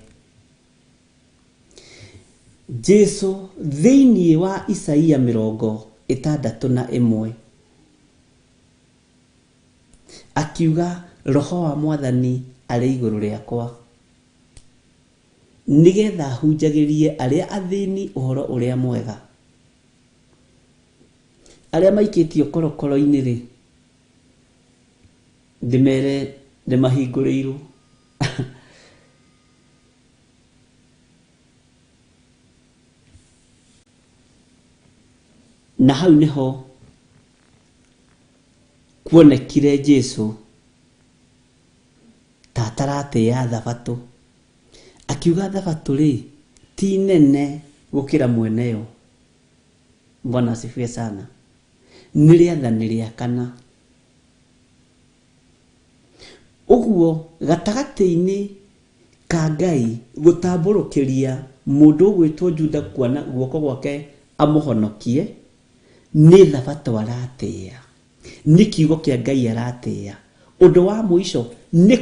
Jesu thĩinĩ wa Isaia 61 akiuga roho wa Mwathani arĩ igũrũ rĩakwa nĩgetha hunjagĩrie arĩa athĩni ũhoro ũrĩa mwega, arĩa maikĩtio korokoro-inĩ rĩ ndĩmere ndĩmahingũrĩirwo. Na hau niho kuonekire Jesu tataratĩa Thabatũ, akiuga Thabatũ rĩ ti nene gũkĩra mweneyo. Bwana asifiwe sana. Nĩ rĩathani rĩa kana. Ũguo gatagatĩ-inĩ ka Ngai gũtambũrũkĩria mũndũ ũgwĩtwo Juda kuona guoko gwake amũhonokie, nĩ Thabatũ aratĩa, nĩ kiugo kĩa Ngai aratĩa. Ũndũ wa mũico nĩ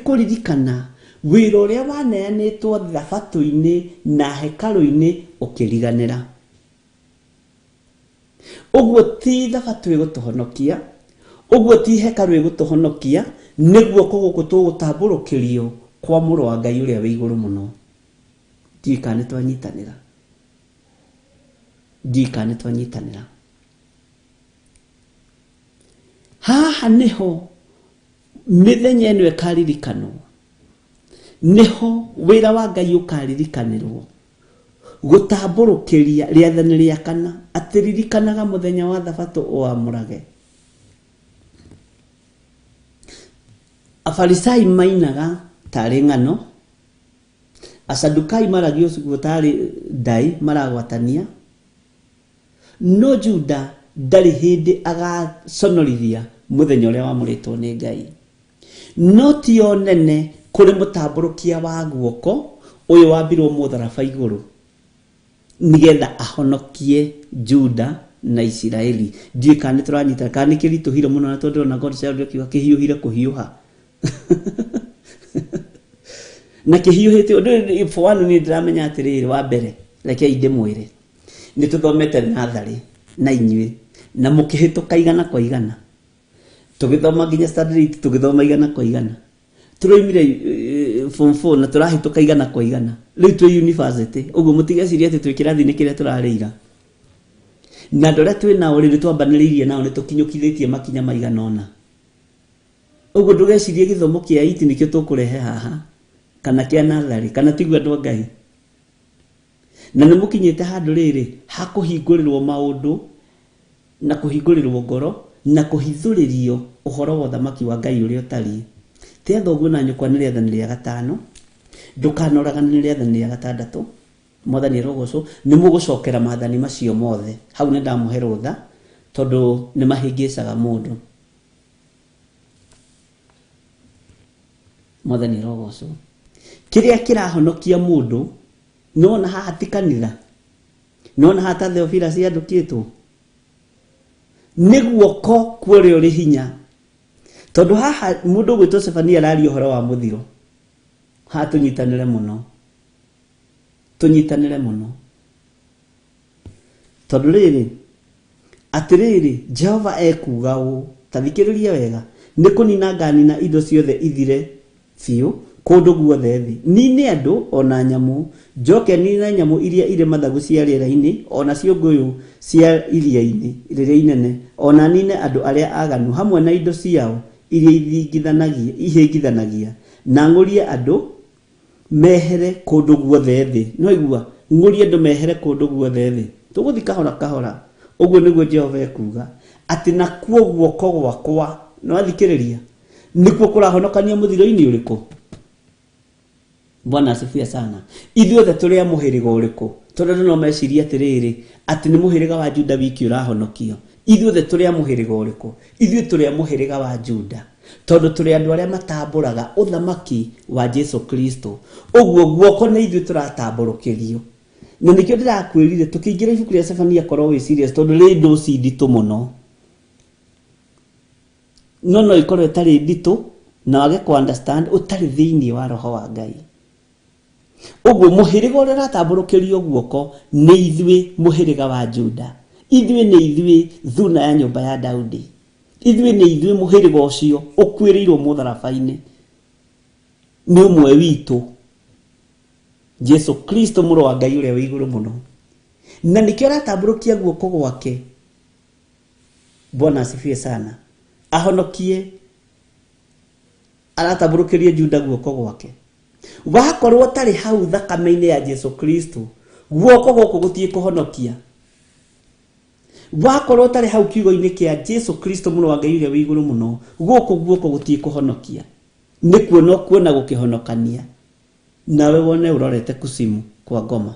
kũririkana wĩra ũrĩa waneanĩtwo Thabatũ-inĩ na hekarũ-inĩ ũkĩriganĩra. Ũguo ti Thabatũ ĩgũtũhonokia, ũguo ti hekarũ ĩgũtũhonokia, nĩguo gũkũ tũgũtambũrũkĩrio kwa mũrũ wa Ngai ũrĩa wĩ igũrũ mũno. Ndikanĩtwanyitanĩra. Haha niho mĩthenya ĩno ĩkaririkanwo, niho wĩra wa Ngai ũkaririkanĩrwo, gũtambũrũkĩria rĩathani rĩa kana, atĩririkanaga mũthenya wa Thabatũ ũwamũrage. Afarisai mainaga tarĩ ng'ano, Asadukai maragio suguo tarĩ ndai maragwatania, no Juda ndarĩ hĩndĩ agaconorithia mũthenya ũrĩa wamũrĩtwo nĩ Ngai. No ti o nene kũrĩ mũtambũrũkia wa guoko ũyũ wambirwo mũtharaba igũrũ nĩgetha ahonokie Juda na Isiraeli. Ndiĩ kana tũranyita kana nĩ kĩritũhire mũno na tondũ na God said kiuga kĩhiũhire kũhiũha. Na kĩhiũhĩte ũndũ for one nĩ ndĩramenya atĩrĩrĩ wa mbere reke inde mwire ni tuthomete nathari na inyuĩ na mũkĩhĩtũka igana kwa igana tũgĩthoma nginya standard 8 tũgĩthoma igana kwa igana tũroimire form 4 na tũrahĩtũka igana kwa igana rĩu twĩ university ũguo mũtigeciria atĩ twĩ kĩrathi-inĩ kĩrĩa tũrarĩira na andũ arĩa twĩ nao rĩ twambanĩrĩirie nao nĩ tũkinyũkithĩtie makinya maigana ũna ũguo ndũgecirie gĩthomo kĩa 8 nĩkĩo tũkũrehe haha kana kĩa nathari kana tigua andũ a Ngai na nĩ mũkinyĩte handũ rĩrĩ hakũhingũrĩrwo maũndũ na kũhingũrĩrwo ngoro na kũhithũrĩrio ũhoro wa ũthamaki wa Ngai ũrĩa ũtariĩ te thoguo na nyũkwa nĩ rĩathani rĩa gatano ndũkanoragana nĩ rĩathani rĩa gatandatũ mwathani arogocwo nĩ mũgũcokera maathani macio mothe hau nĩ ndamũhe rũtha tondũ nĩ mahĩngĩcaga mũndũ mwathani arogocwo kĩrĩa kĩrahonokia mũndũ nona haha ti kanitha nona haha ta Theophilus yandũkĩtwo nĩ guoko kũrĩa ũrĩ hinya tondũ haha mũndũ gwĩtwo Sefania araria ũhoro wa mũthiro haha tũnyitanĩre mũno tondũ rĩrĩ atĩrĩrĩ Jehova ekuga ũũ ta thikĩrĩria wega nĩ kũnina nganina indo ciothe ithire biũ kũndũ guothe thĩ nine andũ ona nyamũ njoke nina nyamũ iria irĩ mathagu cia rĩera-inĩ ona ciũngũyũ cia iria-inĩ rĩrĩa inene ona nine andũ arĩa aganu hamwe na indo ciao iria ihĩngithanagia na ng'ũrie andũ mehere kũndũ guothe thĩ no igua ng'ũrie andũ mehere kũndũ guothe thĩ tũgũthi kahora kahora ũguo nĩguo Jehova ekuga atĩ nakuo guoko gwakwa no athikĩrĩria nĩkuo kũrahonokania mũthiro-inĩ ũrĩkũ Bwana asifiwe sana ithuothe tũrĩ a mũhĩrĩga ũrĩkũ tondũ no meciria atĩrĩrĩ atĩ nĩ mũhĩrĩga wa Juda wiki ũrahonokio ithuothe tũrĩ a mũhĩrĩga ũrĩkũ ithuĩ tũrĩ a mũhĩrĩga wa Juda tondũ tũrĩ andũ arĩa matambũraga ũthamaki wa Jesu Kristo ũguo guoko nĩ ithuĩ tũratambũrũkĩrio na nĩkĩo ndĩrakwĩrire tũkĩingĩra ibuku rĩa Sefania korwo wĩ serious tondũ rĩ ndũci nditũ mũno no ikorwo ĩtarĩ nditũ na wage ku understand ũtarĩ thĩinĩ wa roho wa Ngai ũguo mũhĩrĩga ũrĩa ũratambũrũkĩrio guoko nĩ ithuĩ mũhĩrĩga wa Juda ithuĩ nĩ ithuĩ thuna ya nyũmba ya Daudi ithuĩ nĩ ithuĩ mũhĩrĩga ũcio ũkwĩrĩirwo mũtharaba-inĩ nĩ ũmwe witũ Jesu Kristo mũrũ wa Ngai ũrĩa wĩ igũrũ mũno na nĩkĩo aratambũrũkia guoko gwake Bwana asifiwe sana ahonokie aratambũrũkĩria Juda guoko gwake wakorwo tarĩ hau thakame-inĩ ya Jesu Kristo guoko gũkũ gũtiĩ kũhonokia wakorwo tarĩ hau kiugo-inĩ kĩa Jesu Kristo mũrũ wa Ngai ũrĩa wĩ igũrũ mũno gũkũ guoko gũtiĩ kũhonokia nĩ kuona gũkĩhonokania nawe wone ũrorete kusimu kwa ngoma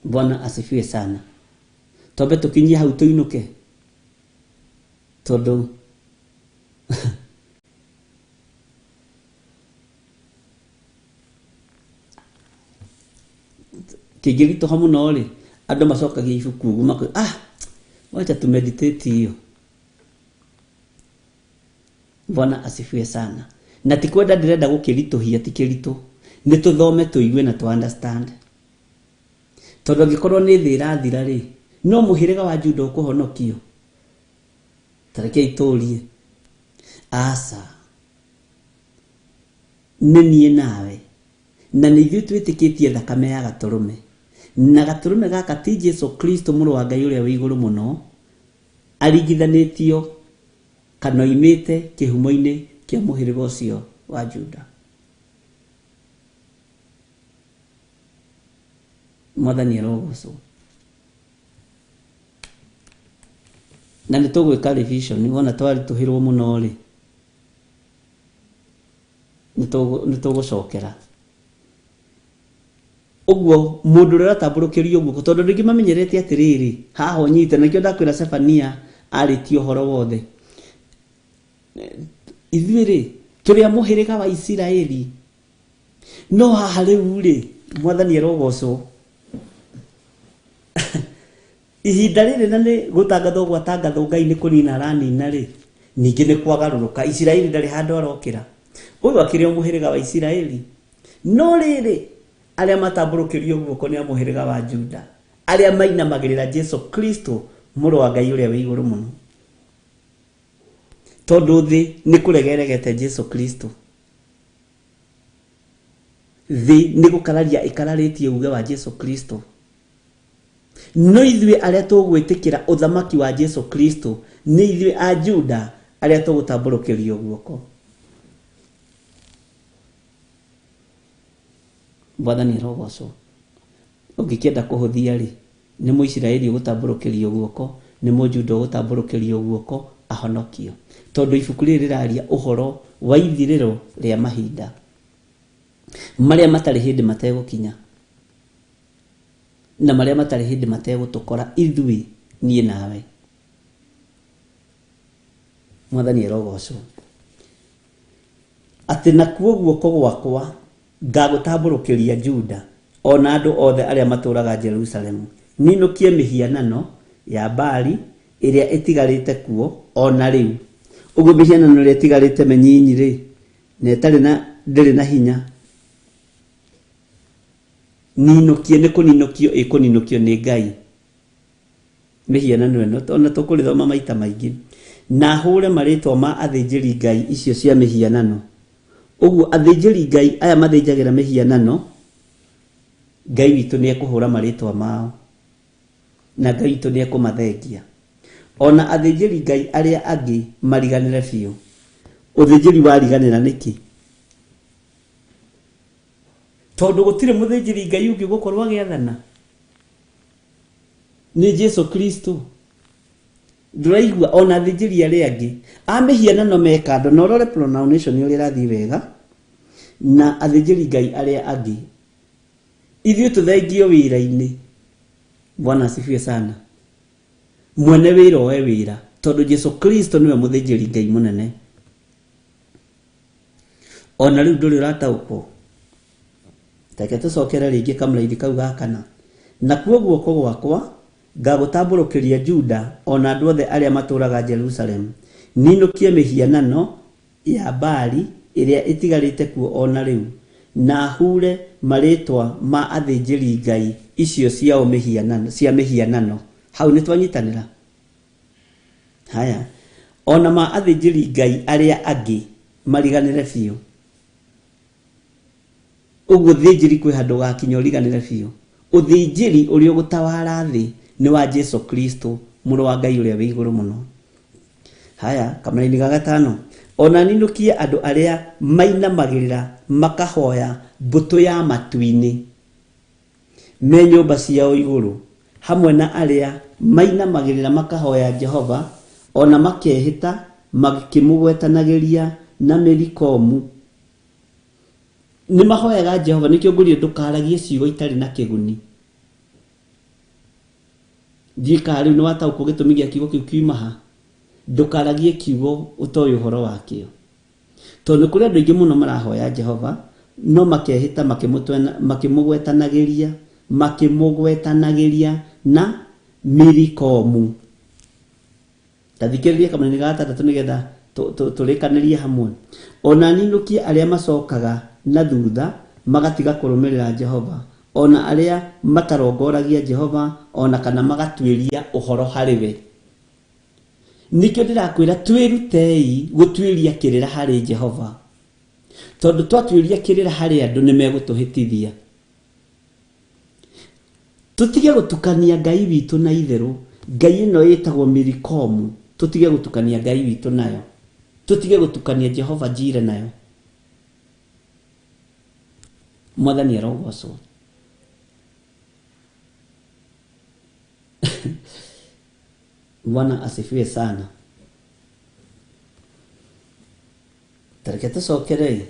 Bwana asifiwe sana tobe tukinyia hau tuinuke tondũ kĩngĩritũ hamwe no rĩ andũ macokagia ibuku ũguo wacha tu meditate hiyo Bwana asifiwe sana na tikwenda ndĩrenda gũkĩritũhia ti kĩritũ nĩ tũthome tũigue na tu understand tondũ angĩkorwo nĩ thĩ ĩrathira rĩ no mũhĩrĩga wa Juda ũkũhonokio tareke itũrie asa nĩ niĩ nawe na nĩ ithuĩ twĩtĩkĩtie thakame ya gatũrũme na gatũrũme gaka ti Jesu Kristo mũrũ wa Ngai ũrĩa wĩ igũrũ mũno aringithanĩtio kana oimĩte kĩhumo-inĩ kĩa mũhĩrĩga ũcio wa Juda mwathani arogocwo na nĩ tũgwĩka revision wona twaritũhĩrwo mũno rĩ nĩ tũgũcokera ũguo mũndũ ũrĩa aratambũrũkĩrio guoko tondũ rĩngĩ mamenyerete atĩrĩrĩ haha ũnyite nakĩo ndakwĩra Sefania arĩtie ũhoro wothe ithuĩ rĩ tũrĩ a mũhĩrĩga wa Isiraeli no haha rĩu rĩ mwathani arogocwo ihinda rĩrĩ na nĩ gũtangathwo gwatangathwo Ngai nĩ kũnina aranina rĩ ningĩ nĩ kwagarũrũka Isiraeli ndarĩ handũ arokĩra ũyũ akĩrĩ o mũhĩrĩga wa Isiraeli no rĩrĩ arĩa matambũrũkĩrio guoko nĩ mũhĩrĩga wa Juda, arĩa mainamagĩrĩra Jesu Kristo mũrũ wa Ngai ũrĩa wĩ igũrũ mũno, tondũ thĩ nĩ kũregeregete Jesu Kristo. Thĩ nĩ gũkararia ĩkararĩtie uge wa Jesu Kristo. No ithuĩ arĩa tũgwĩtĩkĩra ũthamaki wa Jesu Kristo nĩ ithuĩ a Juda arĩa tũgũtambũrũkĩrio guoko. Bwathani arogocwo. Ũngĩkĩenda kũhũthia rĩ, nĩ Mũisiraeli ũgũtambũrũkĩrio guoko, nĩ Mũjuda ũgũtambũrũkĩrio guoko ahonokio. Tondũ ibuku rĩrĩ rĩraria ũhoro wa ithirĩro rĩa mahinda marĩa matarĩ hĩndĩ mategũkinya, na marĩa matarĩ hĩndĩ mategũtũkora ithuĩ niĩ nawe. Mwathani arogocwo. Atĩ nakuo guoko gwakwa ngagũtambũrũkĩria Juda ona andũ othe arĩa matũũraga Jerusalemu, ninũkie mĩhianano ya Baali ĩrĩa ĩtigarĩte kuo ona rĩu. Ũguo mĩhianano ĩrĩa ĩtigarĩte mĩnyinyi rĩ, na ndĩrĩ na hinya, ninũkie, nĩ kũninũkio ĩkũninũkio nĩ Ngai mĩhianano ĩno, ona tũkũrĩthoma maita maingĩ. Na hũre marĩtwa ma athĩnjĩri Ngai icio cia mĩhianano. Ũguo athĩnjĩri Ngai aya mathĩnjagĩra mĩhianano, Ngai witũ nĩ ekũhũra marĩtwa mao na Ngai witũ nĩ ekũmathengia. Ona athĩnjĩri Ngai arĩa angĩ mariganĩre biũ. Ũthĩnjĩri wariganĩra nĩkĩ? Tondũ gũtirĩ mũthĩnjĩri Ngai ũngĩ gũkorwo agĩathana, nĩ Jesu Kristo. Ndũraigua ona athĩnjĩri arĩa angĩ a mĩhianano mekando, na ũrore pronunciation ũrĩa ĩrathiĩ wega, na athĩnjĩri Ngai arĩa angĩ ithuĩ tũthengio wĩra-inĩ. Bwana asifiwe sana. Mwene wĩra oe wĩra, tondũ Jesu Kristo nĩwe mũthĩnjĩri Ngai mũnene. Ona rĩu ndũrĩ ũrataũkwo. Reke tũcokere rĩngĩ kamũraini kau ga kana. Nakuo guoko gwakwa ngagũtambũrũkĩria Juda ona andũ othe arĩa matũũraga Jerusalemu, ninũkie mĩhianano ya Baali ĩrĩa ĩtigarĩte kuo ona rĩu, na hure marĩtwa ma athĩnjĩri Ngai icio ciao cia mĩhianano. Hau nĩ twanyitanĩra. Haya, ona ma athĩnjĩri Ngai arĩa angĩ mariganĩre biũ. Ũguo thĩnjĩri kwĩ handũ gakinya ũriganĩre biũ. Ũthĩnjĩri ũrĩa ũgũtawara thĩ nĩ wa Jesu Kristo mũrũ wa Ngai ũrĩa wĩ igũrũ mũno. Haya, kamũraini ga gatano. Ona ninũkie andũ arĩa mainamagĩrĩra makahoya mbũtũ ya matu-inĩ me nyũmba ciao igũrũ, hamwe na arĩa mainamagĩrĩra makahoya Jehova ona makehĩta makĩmũgwetanagĩria na mĩrikomu. Nĩ mahoyaga Jehova, nĩkĩo ngũrie ndũkaragie ciugo itarĩ na kĩguni. Ndika rĩu nĩ wataũkwo gĩtũmi gĩa kiugo kĩu kiuma ha. Ndũkaragie kiugo ũtoĩ ũhoro wakĩo, tondũ kũrĩ andũ aingĩ mũno marahoya Jehova no makehĩta makĩmũgwetanagĩria na mĩrikomu. Tathikĩrĩria kamũraini ga gatandatũ nĩgetha tũrĩkanĩrie hamwe. Ona ninũkie arĩa macokaga na thutha magatiga kũrũmĩrĩra Jehova, ona arĩa matarongoragia Jehova ona kana magatuĩria ũhoro harĩ we. Nĩkĩo ndĩrakwĩra twĩrutei gũtuĩria kĩrĩra harĩ Jehova, tondũ twatuĩria kĩrĩra harĩ andũ nĩ megũtũhĩtithia. Tũtige gũtukania Ngai witũ na itherũ. Ngai ĩno ĩtagwo mĩrikomu, tũtige gũtukania Ngai witũ nayo. Tũtige gũtukania Jehova Jireh nayo. Mwathani arogocwo. Bwana asifiwe sana. Tareke tũcokere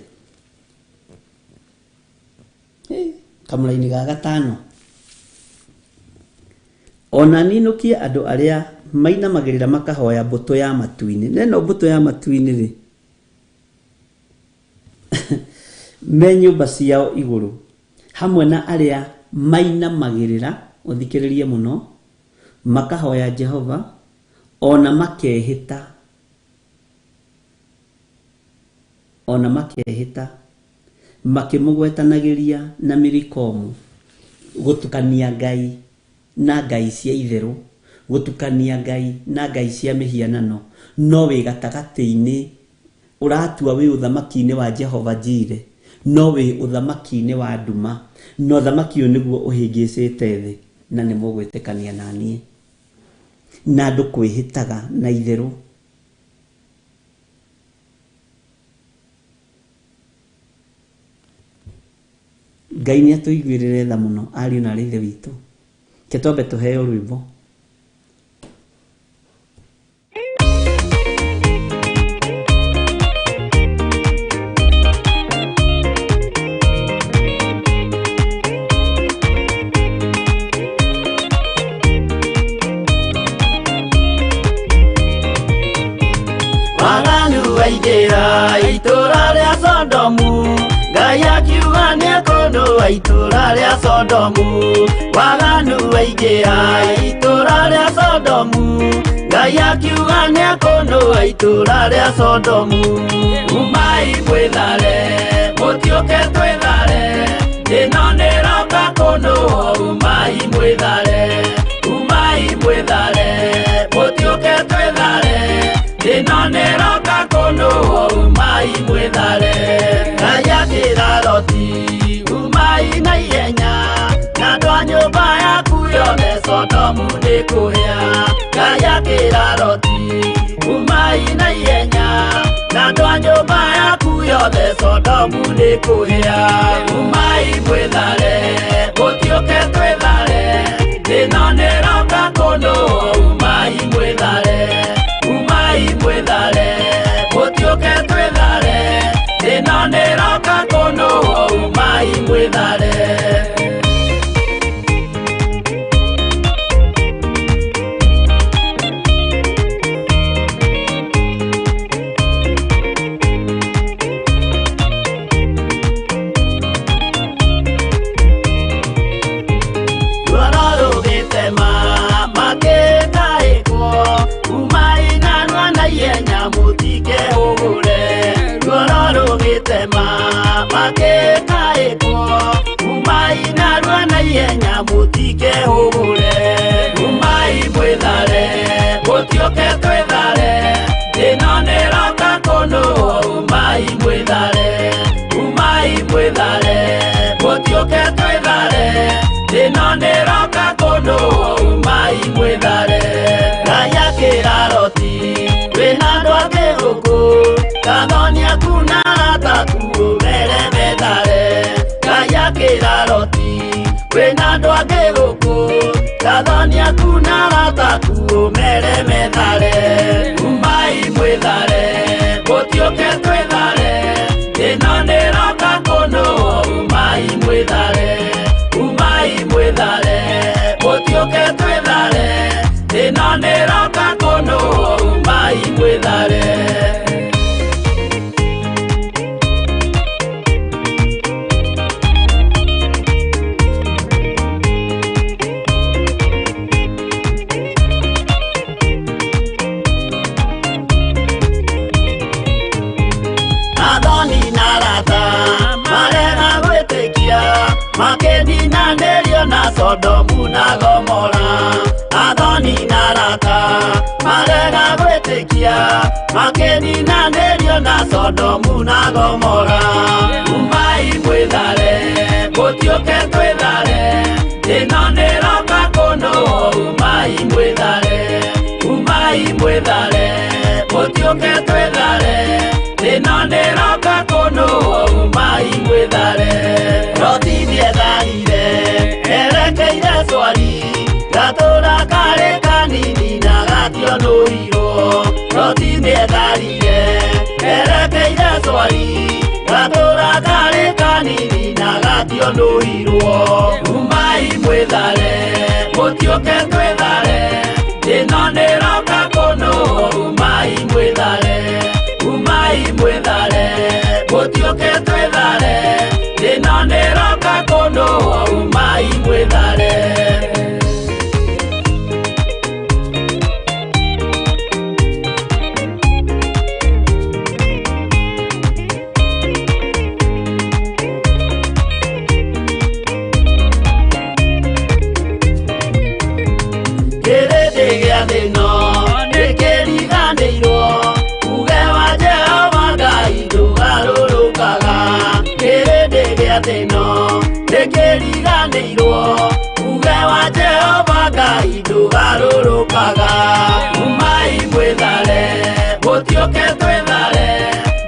kamũraini ga gatano. Ona ninũkie andũ arĩa mainamagĩrĩra makahoya mbũtũ ya matu-inĩ. Neno mbũtũ ya matu-inĩ rĩ, me nyũmba ciao igũrũ, hamwe na arĩa mainamagĩrĩra, ũthikĩrĩrie mũno, makahoya Jehova ona makehĩta makimugwetanagiria na Milikomu gutukania ngai na ngai cia itheru, gutukania ngai na ngai cia mihianano, no wi gatagati-ini uratua wi uthamaki-ini wa Jehova Jire, no wi uthamaki-ini wa nduma, no uthamaki uyu niguo uhingicite thi, na ni mugwitikania na nie na andu kwihitaga na itheru. Ngai ni atuiguirire tha muno ariu na rithe witu. Ke twambe tuheo rwimbo. Waganu waigera itura ria Sodomu, Ngai akiuga niakondoa itura ria Sodomu. Waganu waigera itura ria Sodomu, Ngai akiuga niakondoa itura ria Sodomu. Umai mwithare mutioke twithare, ino niroka kondoa. Umai mwithare, umai mwithare mutioke twithare, ino niroka kondoa. Umai mwithare. Ngai akira Loti, umai na ihenya, na andũ a nyũmba yaku yothe Sodomu nĩ kũhĩa. Ngai akira Loti, umai na ihenya, na andũ a nyũmba yaku yothe Sodomu nĩ kũhĩa. Umai mwĩthare, mũtiũke twĩthare, ĩno nĩroka kũnũa. Umai mwĩthare, umai mwĩthare, mũtiũke twĩthare, ĩno nĩroka kũnũa. Umai mwĩthare. Umai mwithare, mutioke twithare, ino niroka kũnũa. Umai mwithare, umai mwithare, mutioke twithare, ino niroka kũnũa. Umai mwithare. Ngai akĩra Loti, wĩna andũ angĩ gũkũ, gathonia kuna ataku mere methare. Ngai akĩra Loti, wĩna andũ angĩ gũkũ, gathonia kuna ataku mere methare. Umai mwĩthare, mũtiũke twĩthare, ĩno nĩroka kũnũa. Umai mwĩthare, umai mwĩthare, mũtiũke twĩthare, ĩno nĩroka kũnũa. Umai mwĩthare. Makeninanĩrio na Sodomu na Gomora. Athoni na arata marega gwĩtĩkia, makeninanĩrio na Sodomu na Gomora. Umai mwĩthare, mũtiũke twĩthare, ĩno nĩroka kũnũa. Umai mwĩthare, umai mwĩthare, mũtiũke twĩthare, ĩno nĩroka kũnũa. Umai mwĩthare. Loti nĩetharire, erekeire Zoari, gatũra karĩ kanini na gationũirwo. Loti nĩetharire, erekeire Zoari, gatũra karĩ kanini na gationũirwo. Umai mwĩthare, mũtiũke twĩthare, ĩno nĩroka kũnũa. Umai mwĩthare, umai mwĩthare, mũtiũke twĩthare, ĩno nĩroka kũnũa. Umai mwĩthare. umai ndugarurukaga umai mwithare mutioke twithare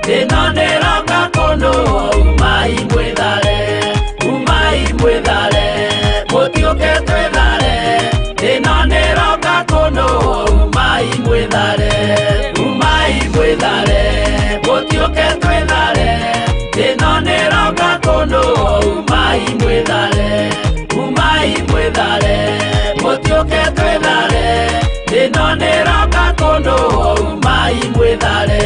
thina niroka kundu umai mwithare mutioke twithare thina niroka kundu umai mwithare mutioke twithare thina niroka kundu umai mwithare mutioke twithare thina niroka kundu umai mwithare.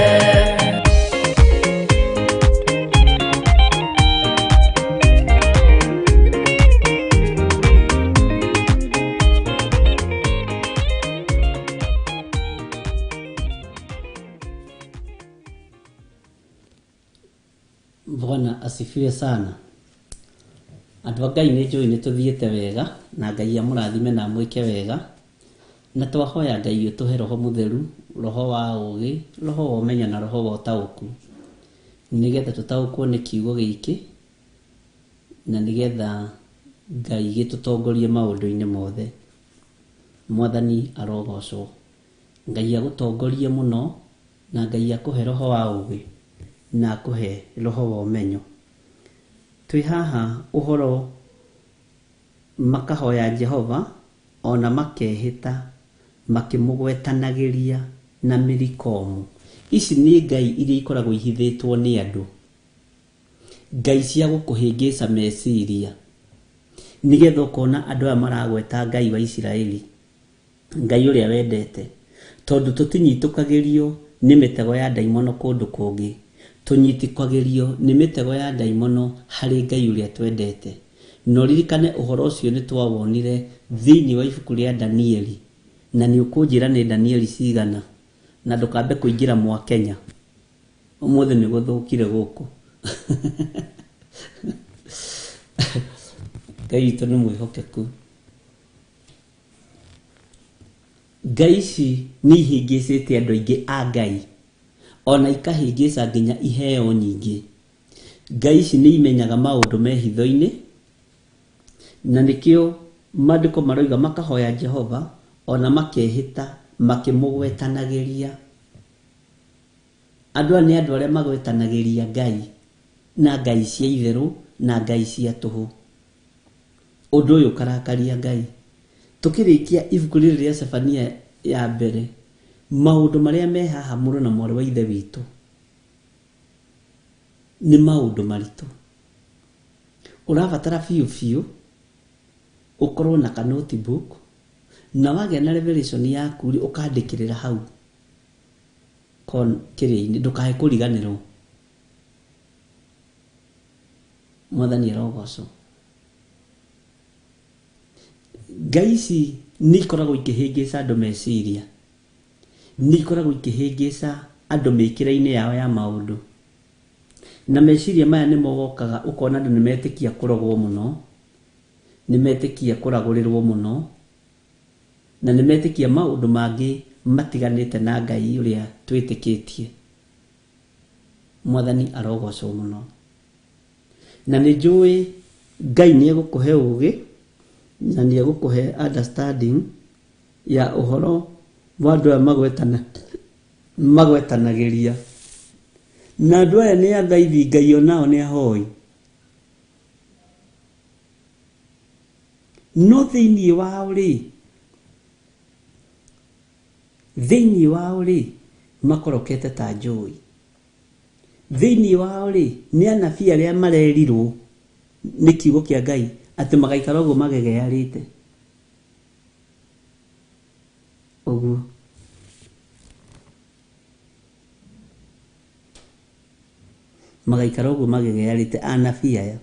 Bwana asifiwe sana. Andũ a Ngai nĩ njũĩ nĩ tũthiĩte wega na Ngai amũrathime na mwĩke wega, na twahoya Ngai ũtũhe roho mũtheru, roho wa ũũgĩ, roho wa ũmenyo na roho wa ũtaũku, nĩgetha tũtaũkwo nĩ kiugo gĩkĩ na nĩgetha Ngai gĩtũtongorie maũndũ-inĩ mothe. Mwathani arogocwo. Ngai agũtongorie mũno na Ngai akũhe roho wa ũũgĩ na akũhe roho wa ũmenyo. Twĩ haha ũhoro makahoya Jehova ona makehĩta makĩmũgwetanagĩria na mĩrikomu. Ici nĩ ngai iria ikoragwo ihithĩtwo nĩ andũ, ngai cia gũkũhĩngĩca meciria, nĩgetha ũkona andũ aya maragweta Ngai wa Isiraeli, Ngai ũrĩa wendete, tondũ tũtinyitũkagĩrio nĩ mĩtego ya ndaimono kũndũ kũngĩ, tũnyitikagĩrio nĩ mĩtego ya ndaimono harĩ Ngai ũrĩa twendete. No ririkane ũhoro ũcio nĩ twawonire thĩinĩ wa ibuku rĩa Danieli, na nĩ ũkũnjĩra nĩ Danieli cigana, na ndũkambe kũingĩra Mwakenya, ũmũthĩ nĩ gũthũkire gũkũ. Ngai witũ nĩ mwĩhokeku. Ngai ici nĩ ihĩngĩcĩte andũ aingĩ a Ngai, ona ikahĩngĩca nginya iheo nyingĩ. Ngai ici nĩ imenyaga maũndũ me hitho-inĩ, na nĩkĩo maandĩko maroiga makahoya Jehova ona makehĩta makĩmũgwetanagĩria. Andũ aya nĩ andũ arĩa magwetanagĩria Ngai na ngai cia itherũ na ngai cia tũhũ. Ũndũ ũyũ ũkarakaria Ngai. Tũkĩrĩkia ibuku rĩrĩ rĩa Zefania ya mbere, maũndũ marĩa me haha mũrũ na mwarĩ wa ithe witũ nĩ maũndũ maritũ. Ũrabatara biũ ũkorwo na ka notebook, na wagĩa na revelation yaku ũkandĩkĩrĩra hau kĩrĩa-inĩ, ndũkae kũriganĩrwo. Mwathani arogocwo. Ngai ici nĩ ikoragwo ikĩhĩngĩca andũ meciria, nĩ ikoragwo ikĩhĩngĩca andũ mĩkĩre-inĩ yao ya maũndũ, na meciria maya nĩ mogokaga ũkona andũ nĩ metĩkia kũrogwo mũno, nĩ metĩkia kũragũrĩrwo mũno, na nĩ metĩkia maũndũ mangĩ matiganĩte na Ngai ũrĩa twĩtĩkĩtie. Mwathani arogocwo mũno. Na nĩ njũĩ Ngai nĩ egũkũhe ũũgĩ na nĩ egũkũhe understanding ya ũhoro wa andũ aya magwetanagĩria. Na andũ aya nĩ athaithi, Ngai onao nĩ ahoi. No thĩinĩ wao rĩ makorokete ta njũĩ. Thĩinĩ wao rĩ nĩ anabii arĩa marerirwo nĩ kiugo kĩa Ngai atĩ magaikara ũguo magegearĩte. Ũguo magaikara ũguo magegearĩte anabii aya.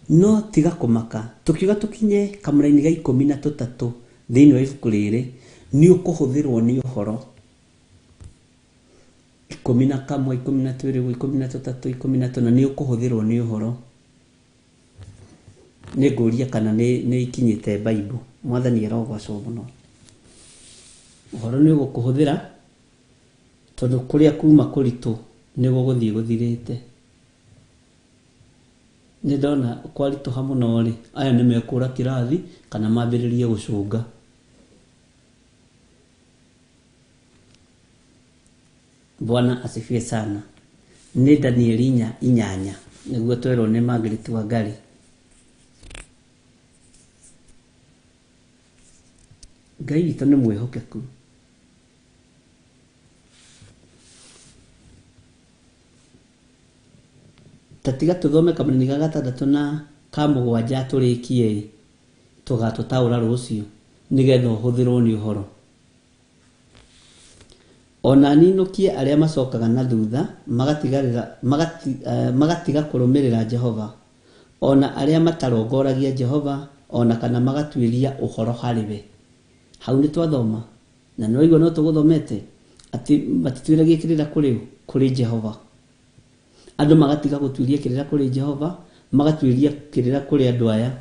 No tiga kũmaka, tũkiuga tũkinye kamũra-inĩ ga 13 thĩinĩ wa ibuku rĩrĩ, nĩ ũkũhũthĩrwo nĩ ũhoro. 11, 12, 13, 14 nĩ ũkũhũthĩrwo nĩ ũhoro. Nĩ ngũria kana nĩ ikinyĩte Bible. Mwathani arogocwo mũno. Ũhoro nĩ ũgũkũhũthĩra tondũ kũrĩa kuma kũritũ nĩ gũgũthiĩ gũthirĩte. nĩ ndona kwarituha mũno rĩ, aya nĩ mekũra kĩrathi kana mambĩrĩrie gũcũnga. Bwana asifiwe sana. Nĩ Danieli 8 nĩguo twerwo nĩ Margaret Wangari. Ngai witũ nĩ mwĩhokeku. Tatiga tuthome kamũnini ga 6 na ka 7 tũrĩkie tũgatũtaũra rũciũ nĩgetha ũhũthĩrwo nĩ ũhoro. Ona ninũkie arĩa macokaga na thutha magatiga kũrũmĩrĩra Jehova, ona arĩa matarongoragia Jehova, ona kana magatuĩria ũhoro harĩ we. Hau nĩ twathoma na nĩ waigua no tũgũthomete atĩ matituĩragia kĩrĩra kũrĩ Jehova. Andũ magatiga gũtuĩria kĩrĩra kũrĩ Jehova, magatuĩria kĩrĩra kũrĩ andũ aya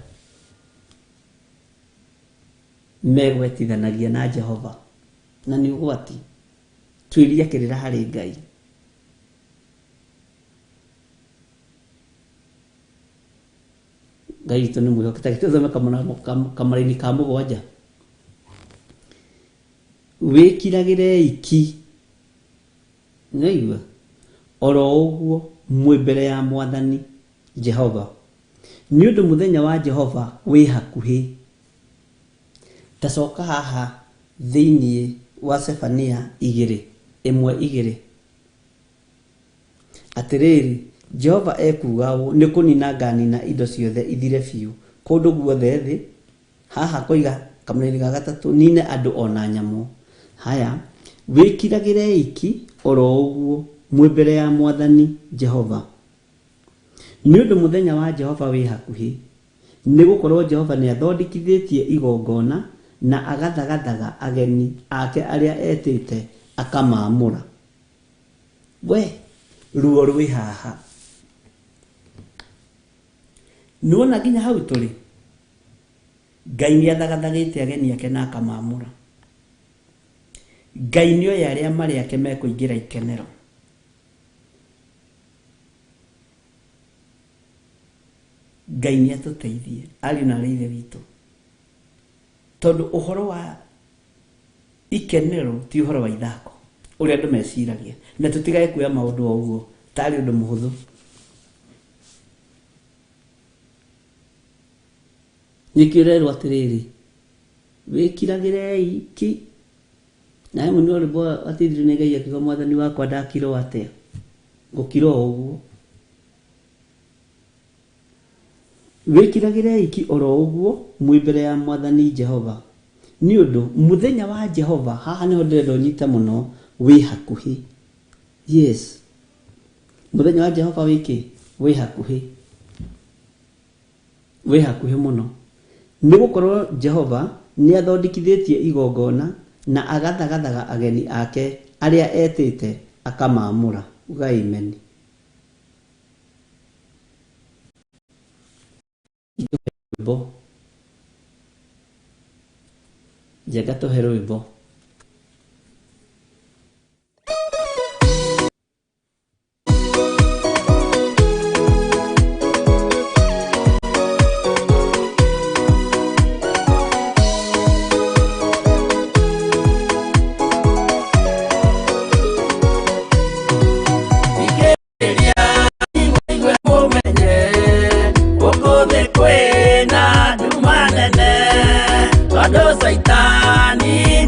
megwetithanagia na Jehova. Na nĩ ũgwati tuĩria kĩrĩra harĩ Ngai. Ngai witũ nĩ mwĩhokeku. Tũthome kamara-inĩ ka 7. Wĩkiragĩre iki, nĩigua, oro ũguo mwĩ mbere ya Mwathani Jehova, nĩ ũndũ mũthenya wa Jehova wĩ hakuhĩ. Tacoka haha thĩinĩ wa Sefania 2:1. Atĩrĩrĩ, Jehova ekuga ũũ, nĩ kũnina nganina indo ciothe ithire biũ kũndũ guothe thĩ. Haha koiga kamũnini ga 3, nine andũ ona nyamũ. Haya, wĩkiragĩre iki oro ũguo mwĩ mbere ya Mwathani Jehova, nĩ ũndũ mũthenya wa Jehova wĩ hakuhĩ. Nĩ gũkorwo Jehova nĩ athondekithĩtie igongona na agathagathaga ageni ake arĩa etĩte akamaamũra. We, ruo rwĩ haha. Nuona nginya hau tũrĩ, Ngai nĩ athagathagĩte ageni ake na akamaamũra. Ngai nĩ oĩ arĩa marĩ ake mekũingĩra ikenero. Ngai nĩ atũteithie, ariũ na ithe witũ, tondũ ũhoro wa ikenero ti ũhoro wa ithako ũrĩa andũ meciragia, na tũtigae kuoya maũndũ o ũguo tarĩ ũndũ mũhũthũ. Nĩkĩo ũrerwo atĩrĩrĩ, wĩkiragĩre iki. Nawe mũnĩ ũrĩmbo atĩthirĩ nĩ Ngai akiuga Mwathani wakwa ndakirwo atĩa, gũkirwo o ũguo. Wĩkiragĩre iki oro ũguo mwĩ mbere ya Mwathani Jehova, nĩ ũndũ mũthenya wa Jehova, haha nĩho ndĩrenda ũnyite mũno, wĩ hakuhĩ. Yes, mũthenya wa Jehova wĩkĩ? Wĩ hakuhĩ. Wĩ hakuhĩ mũno. Nĩ gũkorwo Jehova nĩ athondekithĩtie igongona na agathagathaga ageni ake arĩa etĩte akamaamũra. Uga amen. Rwĩmbo. Njenga tũhe rwĩmbo. Saitani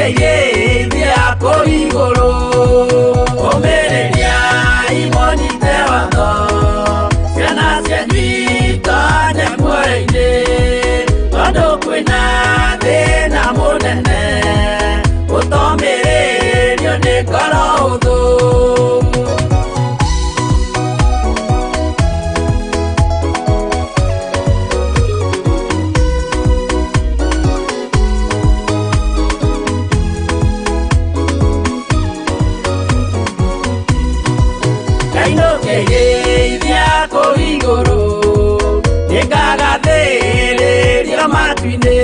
kĩgeithia kũigũrũ ũmĩrĩria imonyite watho ciana cianyu itonye muoyo-inĩ tondũ kwĩna thĩna mũnene ũtomĩrĩrio nĩ ngoro hũthũ. Kĩgeithia kũigũrũ gĩkagathĩrĩrio matu-inĩ